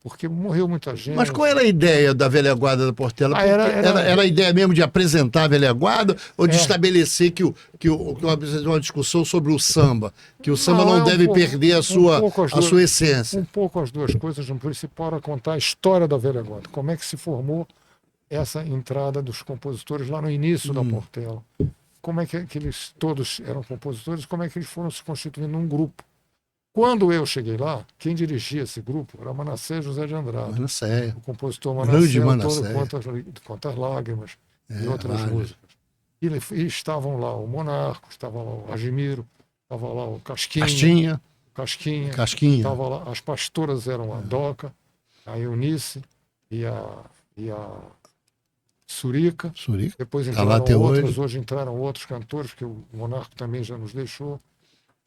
porque morreu muita gente. Mas qual era a ideia da velha guarda da Portela? Ah, Era a ideia mesmo de apresentar a velha guarda ou de É. estabelecer que uma discussão sobre o samba? Que o samba não, um deve pouco- perder a pouco as sua duas- essência. Um pouco as duas coisas. No principal era contar a história da velha guarda. Como é que se formou essa entrada dos compositores lá no início da Portela. Como é que eles todos eram compositores, como é que eles foram se constituindo num grupo. Quando eu cheguei lá, quem dirigia esse grupo era Manassés José de Andrade. Manassés. O compositor Grande Manassés, Manassés. Quantas Lágrimas e outras várias. músicas. E estavam lá o Monarco, estava lá o Agimiro, estava lá o Casquinha. Casquinha. Estava lá, as pastoras eram a Doca, a Eunice e a Surica. Depois Tá lá entraram até outras, hoje entraram outros cantores, que o Monarco também já nos deixou.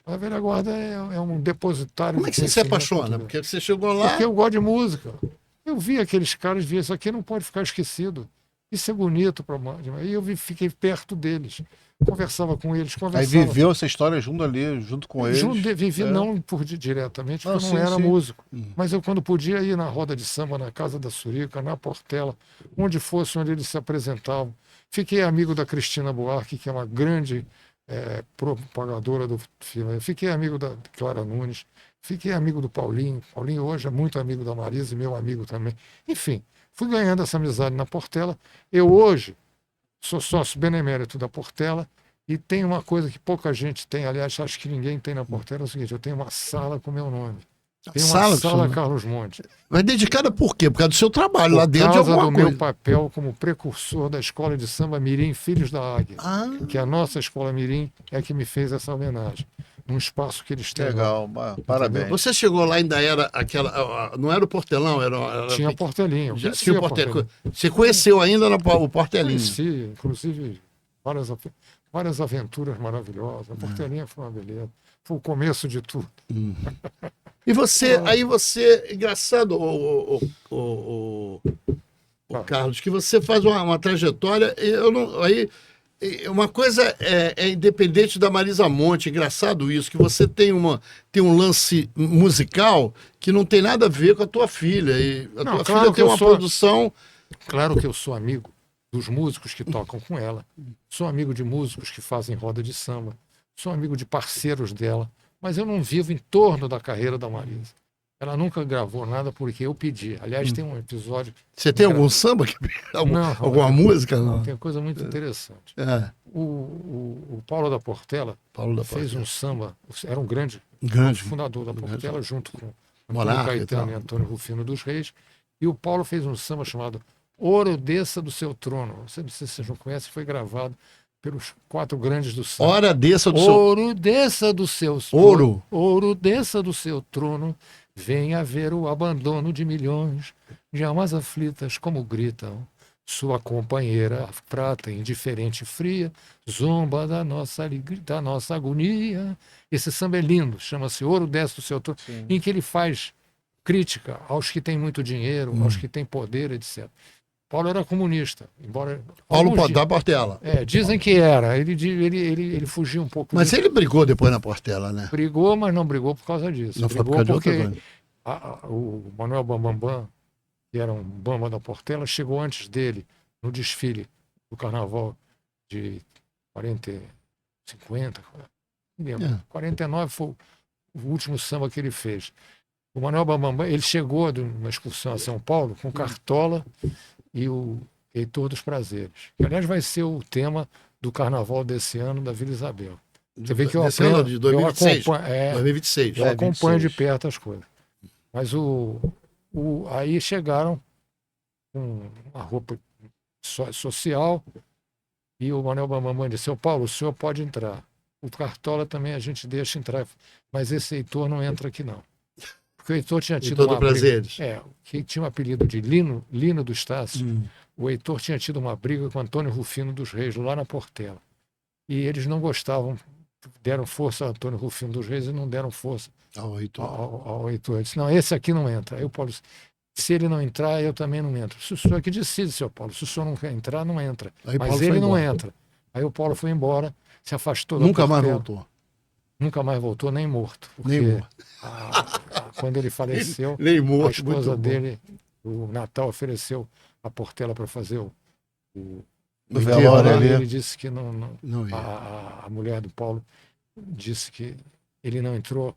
A velha guarda é um depositário. Como é que você se apaixona? Porque você chegou lá. Porque eu gosto de música. Eu vi aqueles caras, vi isso aqui não pode ficar esquecido. Isso é bonito para e eu fiquei perto deles, conversava com eles, Aí viveu essa história junto com eles. Vivi não diretamente, porque eu sim, não era sim. músico. Mas eu, quando podia ir na roda de samba, na casa da Surica, na Portela, onde fosse, onde eles se apresentavam. Fiquei amigo da Cristina Buarque, que é uma grande propagadora do filme. Fiquei amigo da Clara Nunes. Fiquei amigo do Paulinho. Paulinho hoje é muito amigo da Marisa e meu amigo também. Enfim, fui ganhando essa amizade na Portela. Eu hoje sou sócio benemérito da Portela e tem uma coisa que pouca gente tem, aliás, acho que ninguém tem na Portela, é o seguinte: eu tenho uma sala com meu nome. Tem uma sala Carlos Monte. Mas dedicada por quê? Por causa do seu trabalho lá dentro de Por causa alguma do coisa. meu papel como precursor da Escola de Samba Mirim Filhos da Águia, que a nossa Escola Mirim é que me fez essa homenagem, num espaço que eles têm. Legal, parabéns. Você chegou lá, ainda era aquela. Não era o Portelão, era Tinha Portelinho. já tinha o Portelinho. Você conheceu ainda o Portelinho? Conheci, inclusive, várias aventuras maravilhosas. A Portelinha foi uma beleza. Foi o começo de tudo. E você, engraçado, o Carlos, que você faz uma trajetória, uma coisa é independente da Marisa Monte, engraçado isso, que você tem um lance musical que não tem nada a ver com a tua filha, e a tua filha tem uma produção... Claro que eu sou amigo dos músicos que tocam com ela, sou amigo de músicos que fazem roda de samba, sou amigo de parceiros dela, mas eu não vivo em torno da carreira da Marisa. Ela nunca gravou nada porque eu pedi. Aliás, tem um episódio... Você tem algum samba? Alguma música? Não. Tem uma coisa muito interessante. É. O Paulo da Portela fez um samba, era um grande fundador da Portela, junto com Antônio Caetano e Antônio Rufino dos Reis, e o Paulo fez um samba chamado Ouro Desça do Seu Trono. Não sei se vocês não conhecem, foi gravado pelos 4 grandes do samba. Ora desça do seu... Ouro desça do seu... Ouro desça do seu trono, venha ver o abandono de milhões de almas aflitas como gritam. Sua companheira prata, indiferente e fria, zomba da nossa agonia. Esse samba é lindo, chama-se Ouro Desce do Seu Trono, em que ele faz crítica aos que têm muito dinheiro, aos que têm poder, etc. Paulo era comunista, embora... Paulo da Portela. Dizem que era. Ele fugiu um pouco. Mas ele brigou depois na Portela, né? Brigou, mas não brigou por causa disso. Não foi por causa de outra coisa. O Manuel Bambambam, que era um bamba da Portela, chegou antes dele no desfile do Carnaval de 50, 49 foi o último samba que ele fez. O Manuel Bambambam, ele chegou de uma excursão a São Paulo com Cartola e o Heitor dos Prazeres, que aliás vai ser o tema do Carnaval desse ano da Vila Isabel. Você vê que eu aprendo, de 2026. 2026. Eu acompanho de perto as coisas. Mas aí chegaram com uma roupa social e o Manuel Bambambam disse: "Seu Paulo, o senhor pode entrar. O Cartola também a gente deixa entrar, mas esse Heitor não entra aqui não." Porque o Heitor tinha tido uma briga, que tinha um apelido de Lino do Estácio. O Heitor tinha tido uma briga com Antônio Rufino dos Reis lá na Portela. E eles não gostavam, deram força ao Antônio Rufino dos Reis e não deram força Ao Heitor. ao Heitor. Eu disse, não, esse aqui não entra. Aí o Paulo disse, se ele não entrar, eu também não entro. Se o senhor que decide, seu Paulo. Se o senhor não quer entrar, não entra. Aí Mas Paulo ele foi não embora. entra. Aí o Paulo foi embora, se afastou da Nunca mais Portela. voltou. Nunca mais voltou, nem morto. Nem Porque morto. quando ele faleceu, Nem a morto, esposa muito bom. dele, o Natal, ofereceu a Portela para fazer o Do enterro, velório né? e ali. ele disse que não, Não ia. a mulher do Paulo disse que ele não entrou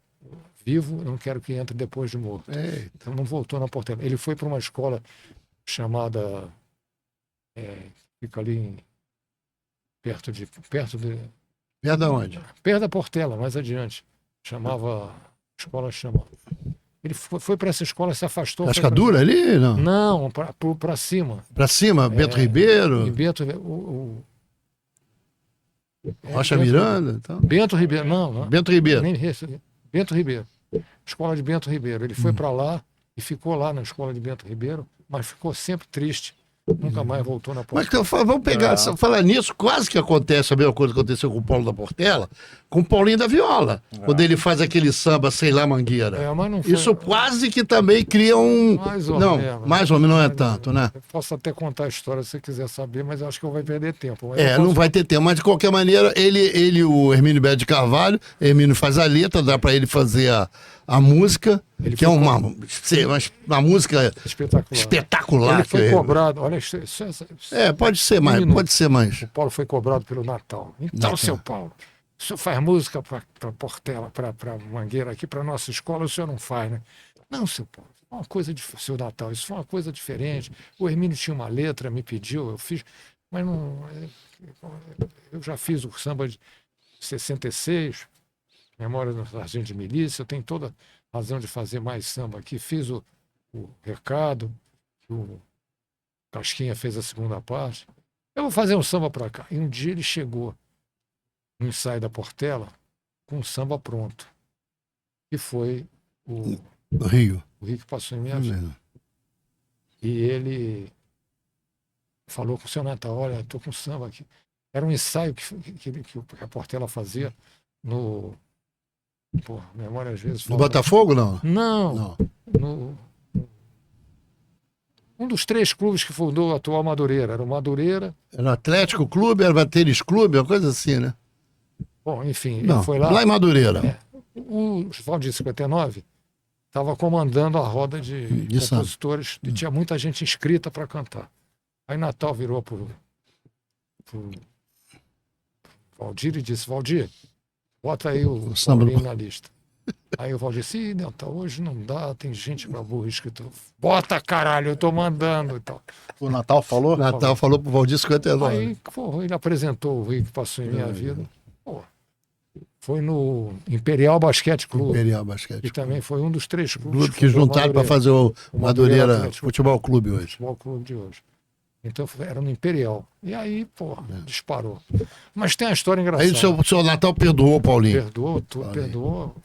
vivo, não quero que entre depois de morto. É, Então não voltou na Portela. Ele foi para uma escola chamada, fica ali perto de perto de onde? perto da Portela, mais adiante. A escola chama. Ele foi para essa escola, se afastou. Cascadura ali? Não. Não, para cima. Pra cima, Bento Ribeiro, Em Bento, Rocha Bento- Miranda. Então. Bento Ribeiro, não. Bento Ribeiro. Nem esse, Bento Ribeiro. Escola de Bento Ribeiro. Ele foi para lá e ficou lá na escola de Bento Ribeiro, mas ficou sempre triste. Nunca mais voltou na Mas Portela. que eu falo, vamos pegar, falar nisso, quase que acontece a mesma coisa que aconteceu com o Paulo da Portela, com o Paulinho da Viola, quando ele faz aquele samba Sei Lá Mangueira. Mas não foi, Isso quase que também cria um... Mais ou Não, menos. mais ou menos não é tanto, né? Eu posso até contar a história se você quiser saber, mas eu acho que eu vou perder tempo. Mas É, eu não posso- vai ter tempo, mas de qualquer maneira, ele o Hermínio Belo de Carvalho, Hermínio faz a letra, dá pra ele fazer a música, Ele que é foi uma música Espetacular. espetacular. Ele foi que- cobrado. Olha, pode ser mais, minuto. pode ser mais. O Paulo foi cobrado pelo Natal. Então, Natal. seu Paulo, o senhor faz música para Portela, para Mangueira, aqui para nossa escola, o senhor não faz, né? Não, seu Paulo, foi uma coisa de seu Natal, isso foi uma coisa diferente. O Hermínio tinha uma letra, me pediu, eu fiz, mas não. Eu já fiz o samba de 66, Memória do Sargento de Milícia, eu tenho toda razão de fazer mais samba aqui. Fiz o Recado, o Casquinha fez a segunda parte. Eu vou fazer um samba para cá. E um dia ele chegou no ensaio da Portela com um samba pronto. Que foi o No Rio. Rio que passou em minha vida. E ele falou com o seu Natal, olha, estou com samba aqui. Era um ensaio que a Portela fazia no... Pô, memória às vezes... No falta. Botafogo, não? Não, Não. um dos 3 clubes que fundou a atual Madureira. Era o Madureira. Era o Atlético Clube, era o Tênis Clube, uma coisa assim, né? Bom, enfim, Não, ele foi lá. em Madureira. É. O Valdir 59 estava comandando a roda de samba. compositores e tinha muita gente inscrita para cantar. Aí Natal virou pro Valdir e disse, Valdir, bota aí o samba Paulinho do- na lista. Aí o Valdir disse, Natal, hoje não dá, tem gente pra burro escrito. Bota, caralho, eu tô mandando e tal. O Natal falou? Natal falou pro Valdir 59. Aí, pô, ele apresentou o Rio que passou em minha vida. Pô, foi no Imperial Basquete Clube, Imperial Basquete. que também foi um dos 3 clubes Clube que fundou juntaram para Madureira, fazer o Madureira Madureira Atlético. Futebol Clube hoje. Futebol Clube de hoje. Então era no Imperial. E aí, pô, disparou. Mas tem uma história engraçada. Aí o seu Natal perdoou o Paulinho. Perdoou tudo, perdoou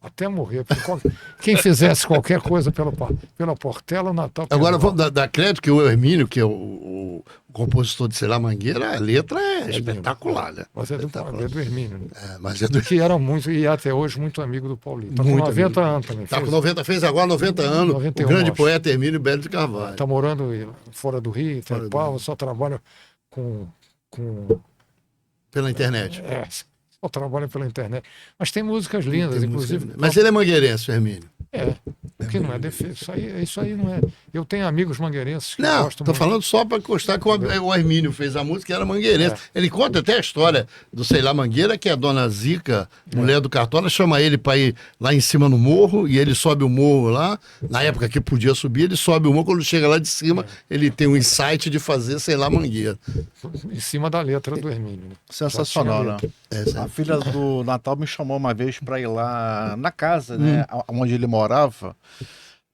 até morrer. Porque quem fizesse qualquer coisa pela Portela, o Natal Agora, perdoou. vamos dar crédito que o Hermínio, que é o compositor de Sei Lá Mangueira, a letra é espetacular, né? Mas é do Hermínio, né? É, mas é do... Que era muito, e até hoje, muito amigo do Paulinho. Tá com Muito 90 amigo. anos também. Tá com fez- 90, fez agora 90 anos, 91, o grande acho. poeta Hermínio Belo de Carvalho. Tá morando fora do Rio, Fora do Pau, só trabalha com Pela internet. só trabalha pela internet. Mas tem músicas lindas, Tem inclusive. música- Mas ele é mangueirense, o Hermínio. O que não é defesa. Isso aí não é. Eu tenho amigos mangueirenses que Não, gostam tô muito. falando só para constar que o Hermínio fez a música e era mangueirense. Ele conta até a história do Sei Lá Mangueira, que a dona Zica, mulher do Cartola, chama ele para ir lá em cima no morro, e ele sobe o morro lá, na época que podia subir, ele sobe o morro, quando chega lá de cima, ele tem um insight de fazer Sei Lá Mangueira. Em cima da letra do Hermínio. Né? Sensacional, Já né? tinha Essa A filha do Natal me chamou uma vez para ir lá na casa, né, onde ele morava,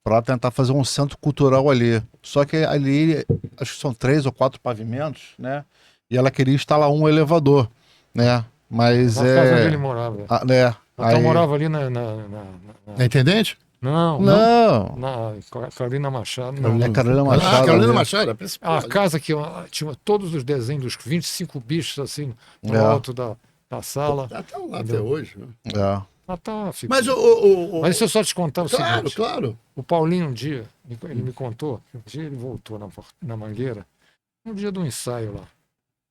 para tentar fazer um centro cultural ali. Só que ali, acho que são 3 ou 4 pavimentos, né? E ela queria instalar um elevador, né? Mas Na casa onde ele morava. né? Então morava ali É intendente? Não, Não, na Carolina Machado. Não. é Carolina Ah, Machado. Carolina ali. Machado, a principal. A casa que tinha todos os desenhos dos 25 bichos assim no É. alto da da sala. Tá lá até hoje, né? Mas deixa eu só te contar o seguinte. Claro. O Paulinho, um dia, ele me contou, um dia ele voltou na Mangueira, um dia do ensaio lá,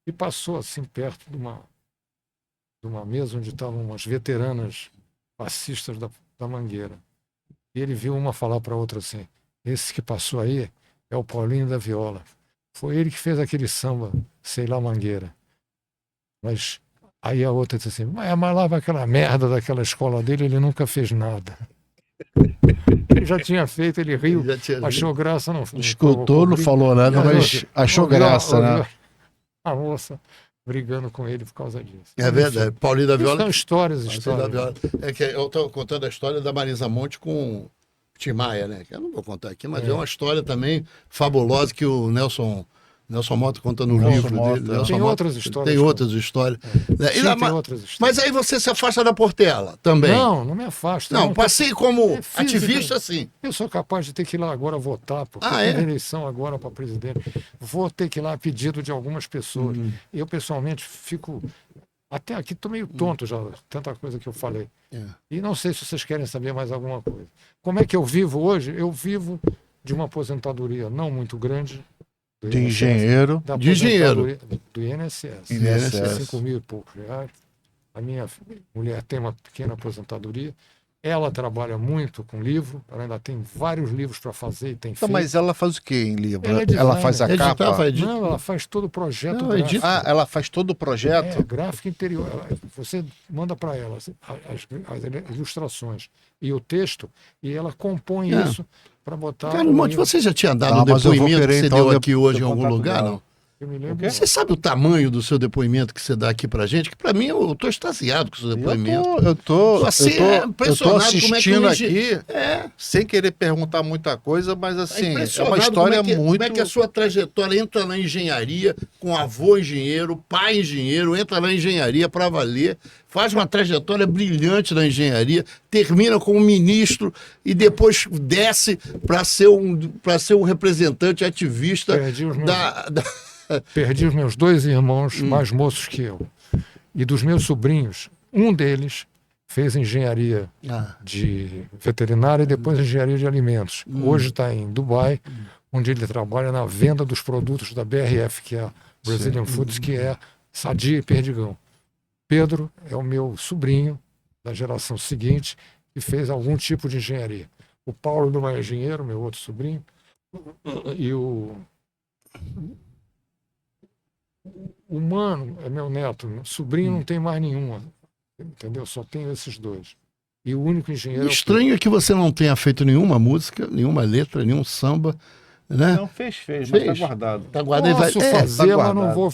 e passou assim perto de uma mesa onde estavam umas veteranas fascistas da Mangueira. E ele viu uma falar para outra assim: esse que passou aí é o Paulinho da Viola. Foi ele que fez aquele samba, sei lá, Mangueira. Mas aí a outra disse assim: mas lá vai aquela merda daquela escola dele, ele nunca fez nada. Ele já tinha feito, ele riu, achou graça. Não escutou, não falou nada, mas achou graça, né? A moça brigando com ele por causa disso. É verdade. Paulinho da Viola. São histórias. É que eu estou contando a história da Marisa Monte com Tim Maia, né? Que eu não vou contar aqui, mas é uma história também fabulosa que o Nelson Mota conta no livro dele. Tem outras histórias. Tem outras histórias. Tem outras histórias. Mas aí você se afasta da Portela também. Não me afasto. Não, passei como ativista, sim. Eu sou capaz de ter que ir lá agora votar, porque tem eleição agora para presidente. Vou ter que ir lá a pedido de algumas pessoas. Eu, pessoalmente, fico... Até aqui estou meio tonto já, tanta coisa que eu falei. E não sei se vocês querem saber mais alguma coisa. Como é que eu vivo hoje? Eu vivo de uma aposentadoria não muito grande, de engenheiro. De engenheiro. Do INSS. 5 mil e poucos reais. A minha mulher tem uma pequena aposentadoria. Ela trabalha muito com livro. Ela ainda tem vários livros para fazer e tem feito. Mas ela faz o que em livro? Ela faz a capa? Não, ela faz todo o projeto gráfico. Ela faz todo o projeto? Gráfico interior. Você manda para ela as ilustrações e o texto, e ela compõe isso para botar... Carlos Monte, você já tinha dado um depoimento que você deu aqui hoje em algum lugar, não? Eu me lembro. Você sabe o tamanho do seu depoimento que você dá aqui pra gente? Que pra mim eu tô extasiado com o seu depoimento. Eu tô como assistindo é que aqui, sem querer perguntar muita coisa, mas assim, é como uma história muito... Como é que a sua trajetória entra na engenharia, com avô engenheiro, pai engenheiro, entra na engenharia pra valer, faz uma trajetória brilhante na engenharia, termina como ministro e depois desce para ser um representante ativista Perdi os meus 2 irmãos mais moços que eu. E dos meus sobrinhos, um deles fez engenharia de veterinária e depois engenharia de alimentos. Hoje está em Dubai, onde ele trabalha na venda dos produtos da BRF, que é a Brazilian Foods, que é Sadia e Perdigão. Pedro é o meu sobrinho da geração seguinte que fez algum tipo de engenharia. O Paulo não é engenheiro, meu outro sobrinho, e o Mano é meu neto, sobrinho não tem mais nenhuma, entendeu? Só tenho esses 2. E o único engenheiro... O estranho é que você não tenha feito nenhuma música, nenhuma letra, nenhum samba, né? Não, fez, mas tá guardado. Tá guardado. Posso fazer, mas não vou...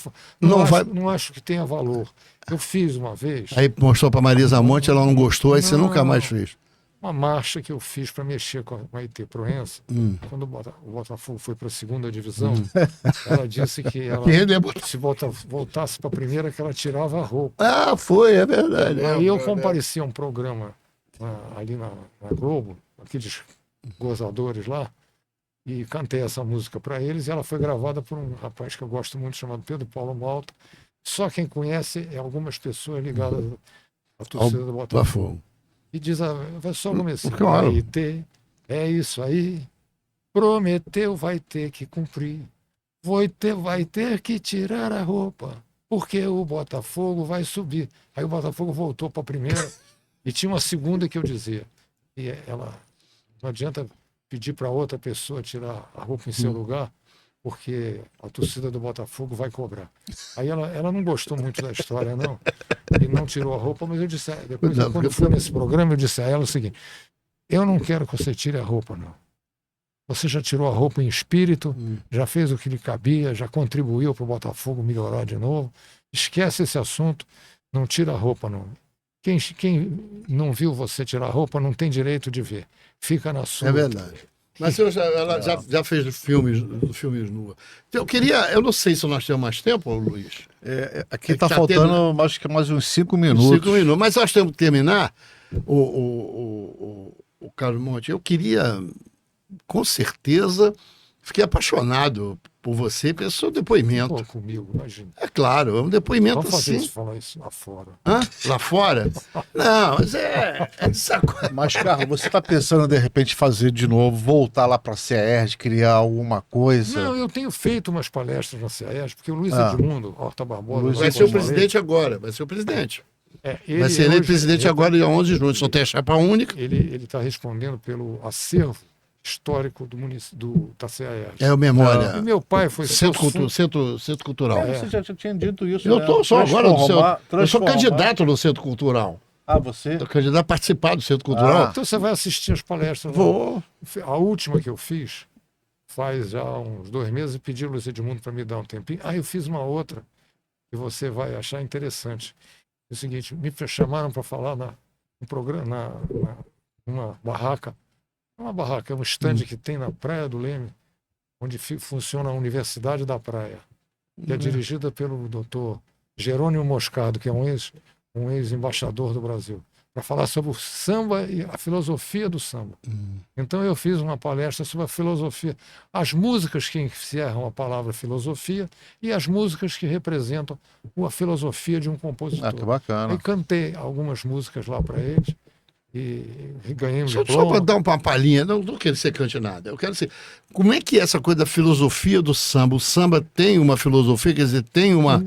Não acho que tenha valor. Eu fiz uma vez... Aí mostrou pra Marisa Monte, ela não gostou, aí você nunca mais fez. Uma marcha que eu fiz para mexer com a IT Proença, quando o Botafogo foi para a 2ª divisão, ela disse que ela, se voltasse para a primeira, que ela tirava a roupa. É verdade. Aí eu compareci a um programa ali na Globo, aqueles gozadores lá, e cantei essa música para eles, e ela foi gravada por um rapaz que eu gosto muito, chamado Pedro Paulo Malta. Só quem conhece é algumas pessoas ligadas à torcida do Botafogo. E diz, vai só começar. Claro. É isso aí. Prometeu, vai ter que cumprir. Vai ter que tirar a roupa, porque o Botafogo vai subir. Aí o Botafogo voltou para a primeira e tinha uma segunda que eu dizia. E ela, não adianta pedir para outra pessoa tirar a roupa em seu lugar, porque a torcida do Botafogo vai cobrar. Aí ela não gostou muito da história, não, e não tirou a roupa, mas eu disse, depois, quando fui nesse programa, eu disse a ela o seguinte: eu não quero que você tire a roupa, não. Você já tirou a roupa em espírito, já fez o que lhe cabia, já contribuiu para o Botafogo melhorar de novo. Esquece esse assunto, não tira a roupa, não. Quem não viu você tirar a roupa não tem direito de ver. Fica na sua. É verdade. Mas ela já fez filmes nua. Então, eu não sei se nós temos mais tempo, Luiz. Aqui está faltando acho que mais uns 5 minutos. 5 minutos. Mas nós temos que terminar. O Carlos Monte, eu queria, com certeza, fiquei apaixonado por você pelo seu depoimento. Pô, comigo, imagina. É claro, é um depoimento Vamos fazer assim. isso, falar isso lá fora. Hã? Lá fora? Não, mas é de saco. Mas, Carlos, você está pensando de repente fazer de novo, voltar lá para a CERJ, criar alguma coisa? Não, eu tenho feito umas palestras na CES, porque o Luiz Ah. Edmundo, Horta Barbosa... Luiz Vai lá ser o em Porto presidente agora, vai ser o presidente. Alegre, Vai ele ser eleito hoje- presidente agora, dia 11 de junho. Só tem a chapa única. Ele está respondendo pelo acervo histórico da CES. É o E Memória. meu pai foi Centro Cultural. Você já tinha dito isso. Eu né? tô só agora do centro. Eu sou Transformar- candidato no Centro Cultural. Ah, você? Estou candidato a participar do Centro Cultural. Então você vai assistir as palestras. lá. Vou. A última que eu fiz faz já uns 2 meses e pedi ao Luiz Edmundo para me dar um tempinho. Eu fiz uma outra que você vai achar interessante. É o seguinte, me chamaram para falar no programa, numa barraca. Uma barraca, é um stand que tem na Praia do Leme, onde funciona a Universidade da Praia, que é dirigida pelo doutor Jerônimo Moscardo, que é um ex-embaixador do Brasil, para falar sobre o samba e a filosofia do samba. Então eu fiz uma palestra sobre a filosofia, as músicas que encerram a palavra filosofia e as músicas que representam a filosofia de um compositor. Ah, que bacana. Aí cantei algumas músicas lá para eles e ganhei um Só diploma. para dar uma palhinha, não quero ser cante nada. Eu quero ser. Como é que é essa coisa da filosofia do samba? O samba tem uma filosofia, quer dizer, tem uma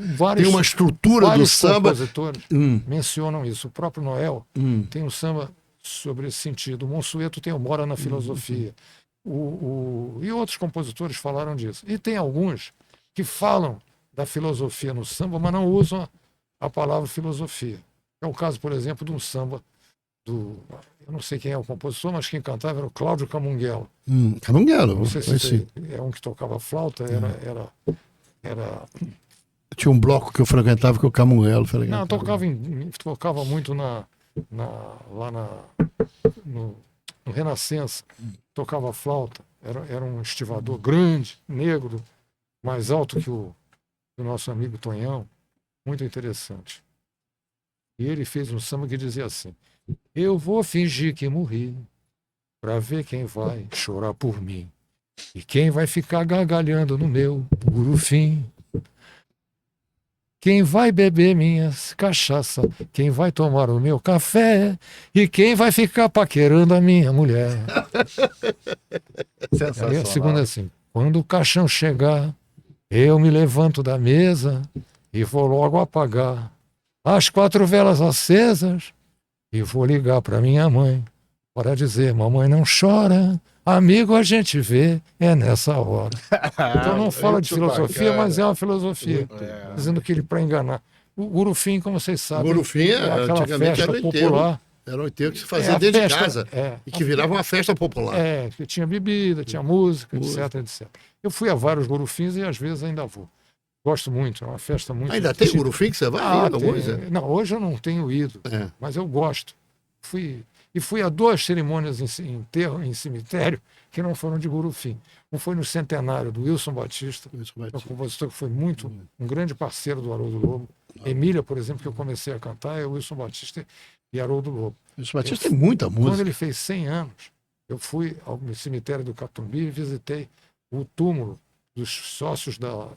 estrutura do vários samba. compositores mencionam isso. O próprio Noel tem um samba sobre esse sentido. O Monsueto tem o Mora na Filosofia. E outros compositores falaram disso. E tem alguns que falam da filosofia no samba, mas não usam a palavra filosofia. É o caso, por exemplo, de um samba eu não sei quem é o compositor, mas quem cantava era o Cláudio Camunguelo. Camunguelo, Não sei se conheci. é um que tocava flauta, era Tinha um bloco que eu frequentava que o Camunguelo não, frequentava. tocava muito lá no Renascença, tocava flauta, era um estivador grande, negro, mais alto que o nosso amigo Tonhão, muito interessante. E ele fez um samba que dizia assim: eu vou fingir que morri pra ver quem vai chorar por mim e quem vai ficar gargalhando no meu puro fim. Quem vai beber minha cachaça, quem vai tomar o meu café e quem vai ficar paquerando a minha mulher. Aí Sensacional. a segunda é assim: quando o caixão chegar, eu me levanto da mesa e vou logo apagar as 4 velas acesas e vou ligar para minha mãe para dizer: mamãe, não chora, amigo, a gente vê, é nessa hora. Então não fala de filosofia, mas é uma filosofia, dizendo que ele para enganar. O Gurufim, como vocês O sabem, Gurufim, é aquela antigamente festa era o enterro. popular. Era um enterro que se É fazia a dentro de festa, casa e que virava uma festa popular. que tinha bebida, tinha música, etc. Eu fui a vários Gurufins e às vezes ainda vou. Gosto muito, é uma festa muito... Ainda tem Gurufim que você vai ainda tem. hoje? Não, hoje eu não tenho ido, É. mas eu gosto. Fui a 2 cerimônias em enterro, em cemitério, que não foram de Gurufim. Um foi no centenário do Wilson Batista, um compositor que foi um grande parceiro do Haroldo Lobo. Emília, por exemplo, que eu comecei a cantar, é o Wilson Batista e Haroldo Lobo. Wilson Batista tem muita Quando música. ele fez 100 anos, eu fui ao cemitério do Catumbi e visitei o túmulo dos sócios da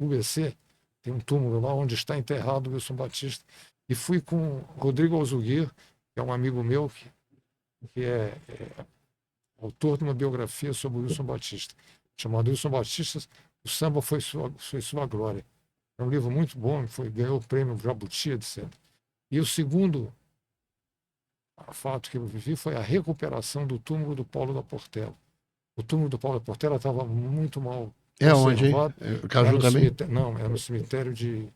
UBC. Tem um túmulo lá onde está enterrado o Wilson Batista. E fui com Rodrigo Alzuguir, que é um amigo meu, que é autor de uma biografia sobre o Wilson Batista, chamado Wilson Batista, o samba foi sua glória. É um livro muito bom, ganhou o prêmio Jabuti, etc. E o segundo fato que eu vivi foi a recuperação do túmulo do Paulo da Portela. O túmulo do Paulo da Portela estava muito mal É onde, hein? conservado. É, Caju também? Não, era no cemitério de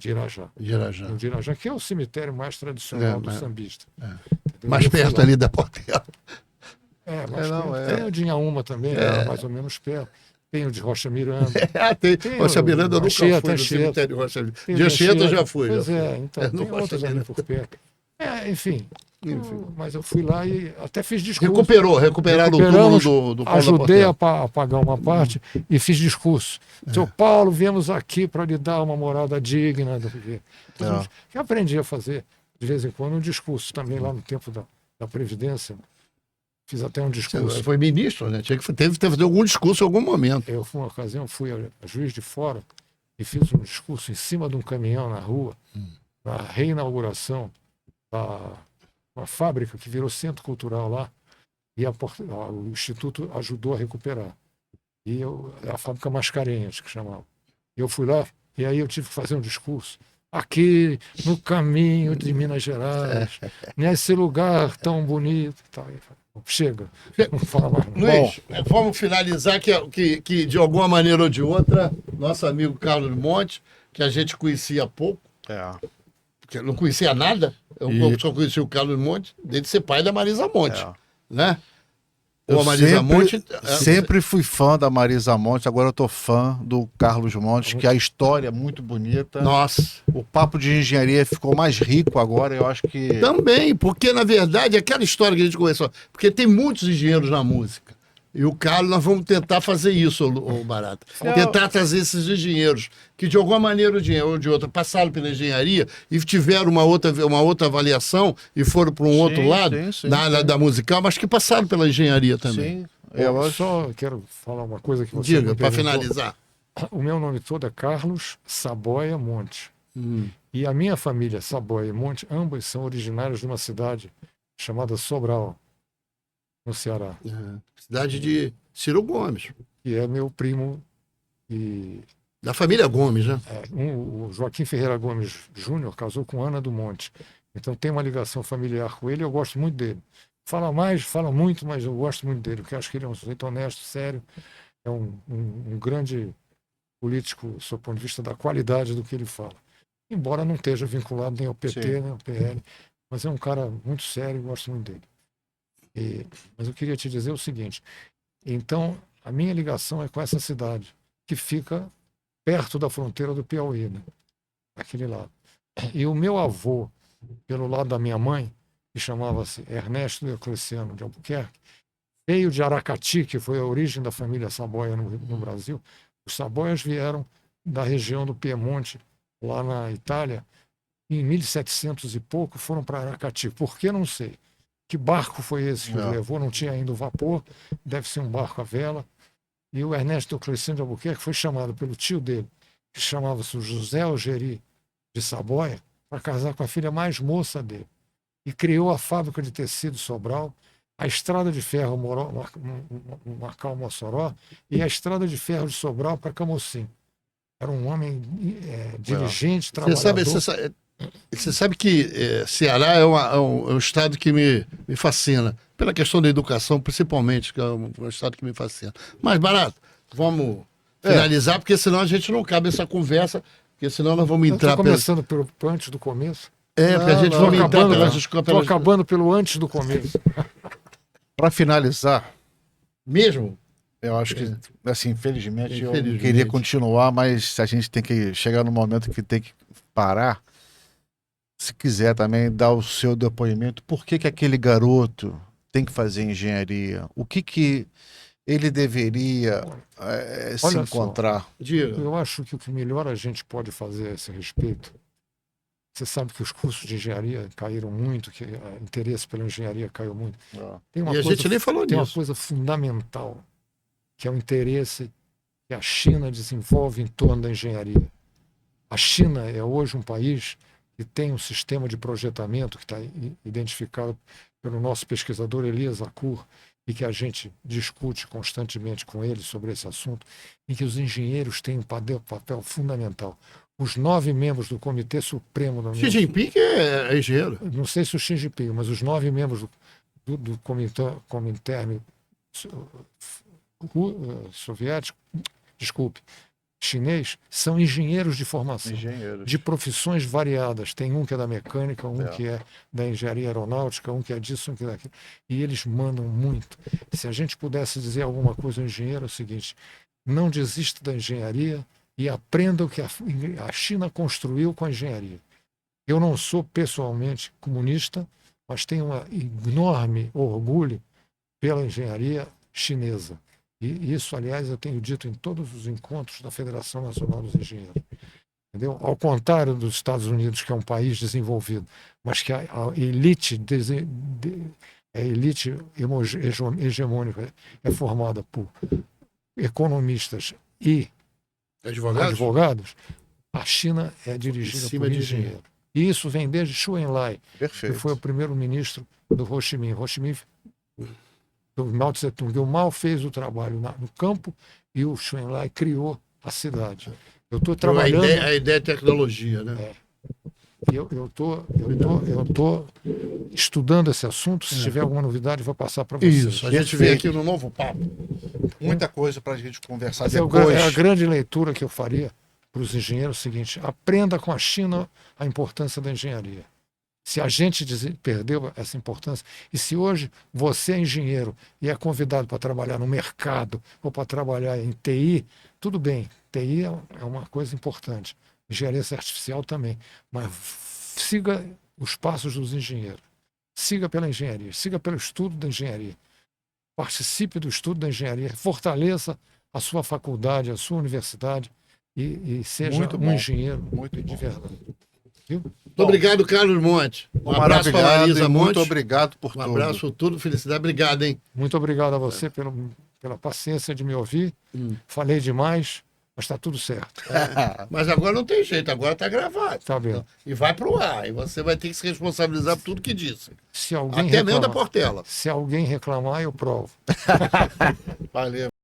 Irajá. Irajá. De Irajá, que é o cemitério mais tradicional do sambista. Entendeu? Mais Eu fui perto lá. ali da Portela. Mais não, perto. Tem o de Inhaúma também, mais ou menos perto. Tem o de Rocha Miranda. Tem. Rocha Miranda eu nunca fui Anchieta, no cemitério de Rocha Miranda. Tem o De Anchieta eu Anchieta. já fui. Pois já fui. é, então, no tem Rocha outros ali Miranda. por perto. Enfim. Mas eu fui lá e até fiz discurso. Recuperaram o túmulo do Paulo da Ajudei Portela. a pagar uma parte e fiz discurso. Seu Paulo, viemos aqui para lhe dar uma morada digna. Eu aprendi a fazer, de vez em quando, um discurso também lá no tempo da Previdência. Fiz até um discurso. Foi ministro, né? Teve que fazer algum discurso em algum momento. Eu, uma ocasião, fui a Juiz de Fora e fiz um discurso em cima de um caminhão na rua, na reinauguração da uma fábrica que virou centro cultural lá, e o Instituto ajudou a recuperar. E a fábrica Mascarenhas, que chamava. Eu fui lá, e aí eu tive que fazer um discurso. Aqui, no caminho de Minas Gerais, nesse lugar tão bonito. Tal. Chega, não fala mais. Luiz, vamos finalizar que de alguma maneira ou de outra, nosso amigo Carlos Monte, que a gente conhecia há pouco, porque não conhecia nada, eu só conhecia o Carlos Monte, desde ser pai da Marisa Monte, né? Eu sempre fui fã da Marisa Monte, agora eu tô fã do Carlos Monte, que a história é muito bonita. Nossa. O papo de engenharia ficou mais rico agora, eu acho que... Também, porque na verdade aquela história que a gente começou, porque tem muitos engenheiros na música. E o Carlos, nós vamos tentar fazer isso, ô Barata. Tentar trazer esses engenheiros que de alguma maneira ou de outra passaram pela engenharia e tiveram uma outra avaliação e foram para um outro lado, na área da musical, mas que passaram pela engenharia também. Sim, eu só quero falar uma coisa que você diga, para finalizar. O meu nome todo é Carlos Saboia Monte. E a minha família, Saboia e Monte, ambas são originários de uma cidade chamada Sobral, no Ceará. Cidade de Ciro Gomes. Que é meu primo e... Da família Gomes, né? O Joaquim Ferreira Gomes Júnior casou com Ana do Monte. Então tem uma ligação familiar com ele, eu gosto muito dele. Fala muito, mas eu gosto muito dele, porque acho que ele é um sujeito honesto, sério, é um grande político, do seu ponto de vista da qualidade do que ele fala. Embora não esteja vinculado nem ao PT, nem ao PL, mas é um cara muito sério, eu gosto muito dele. Mas eu queria te dizer o seguinte, então a minha ligação é com essa cidade, que fica perto da fronteira do Piauí, né? Aquele lado. E o meu avô, pelo lado da minha mãe, que chamava-se Ernesto Diocleciano de Albuquerque, veio de Aracati, que foi a origem da família Saboia no Brasil. Os Saboias vieram da região do Piemonte, lá na Itália, e em 1700 e pouco foram para Aracati. Por que? Não sei. Que barco foi esse que os levou? Não tinha ainda o vapor, deve ser um barco à vela. E o Ernesto Diocleciano de Albuquerque foi chamado pelo tio dele, que chamava-se José Algeri de Saboia, para casar com a filha mais moça dele. E criou a fábrica de tecido Sobral, a estrada de ferro Macau-Mossoró e a estrada de ferro de Sobral para Camocim. Era um homem diligente, trabalhador. Você sabe que Ceará é um estado que me fascina, pela questão da educação, principalmente, que é um estado que me fascina. Mas, Barato, vamos finalizar, porque senão a gente não cabe essa conversa, porque senão nós vamos entrar... Estou começando pelo antes do começo. Porque a gente vai entrar Estou acabando pelo antes do começo. Para finalizar... Mesmo? Eu acho que, assim, infelizmente, eu queria continuar, mas a gente tem que chegar no momento que tem que parar. Se quiser também dar o seu depoimento, por que aquele garoto tem que fazer engenharia? O que ele deveria se encontrar? Eu acho que o que melhor a gente pode fazer a esse respeito, você sabe que os cursos de engenharia caíram muito, que o interesse pela engenharia caiu muito. A gente nem falou disso. Tem uma coisa fundamental, que é o interesse que a China desenvolve em torno da engenharia. A China é hoje um país que tem um sistema de projetamento que está identificado pelo nosso pesquisador Elias Akur, e que a gente discute constantemente com ele sobre esse assunto, em que os engenheiros têm um papel fundamental. Os 9 membros do Comitê Supremo da União... Xi Jinping é engenheiro. Não sei se o Xi Jinping, mas os 9 membros do Comitê soviético, chinês, são engenheiros de formação, de profissões variadas. Tem um que é da mecânica, um que é da engenharia aeronáutica, um que é disso, um que é daquilo. E eles mandam muito. Se a gente pudesse dizer alguma coisa ao engenheiro, é o seguinte: não desista da engenharia e aprenda o que a China construiu com a engenharia. Eu não sou pessoalmente comunista, mas tenho um enorme orgulho pela engenharia chinesa. E isso, aliás, eu tenho dito em todos os encontros da Federação Nacional dos Engenheiros. Entendeu? Ao contrário dos Estados Unidos, que é um país desenvolvido, mas que a elite a elite hegemônica é formada por economistas e advogados, a China é dirigida por engenheiros. E isso vem desde Zhou Enlai, que foi o primeiro-ministro do Ho Chi Minh. Ho Chi Minh, do Mao Tse Tung. O Mao fez o trabalho no campo e o Zhou Enlai criou a cidade. Eu estou trabalhando... A ideia é tecnologia, né? Eu tô estudando esse assunto. Se tiver alguma novidade, vou passar para vocês. Isso, a gente vê aqui no Novo Papo. Muita coisa para a gente conversar Mas depois. é a grande leitura que eu faria para os engenheiros: o seguinte: aprenda com a China a importância da engenharia. Se a gente perdeu essa importância, e se hoje você é engenheiro e é convidado para trabalhar no mercado ou para trabalhar em TI, tudo bem, TI é uma coisa importante, engenharia artificial também, mas siga os passos dos engenheiros, siga pela engenharia, siga pelo estudo da engenharia, participe do estudo da engenharia, fortaleça a sua faculdade, a sua universidade e seja um engenheiro de verdade. Viu? Muito obrigado, Carlos Monte. Um abraço para a Marisa Monte. Muito obrigado por tudo. Um abraço por tudo, felicidade. Obrigado, hein? Muito obrigado a você pela paciência de me ouvir. Falei demais, mas está tudo certo. Mas agora não tem jeito, agora está gravado. Tá vendo? E vai para o ar. E você vai ter que se responsabilizar por tudo que disse. Se alguém Até mesmo da reclamar, Portela. se alguém reclamar, eu provo. Valeu.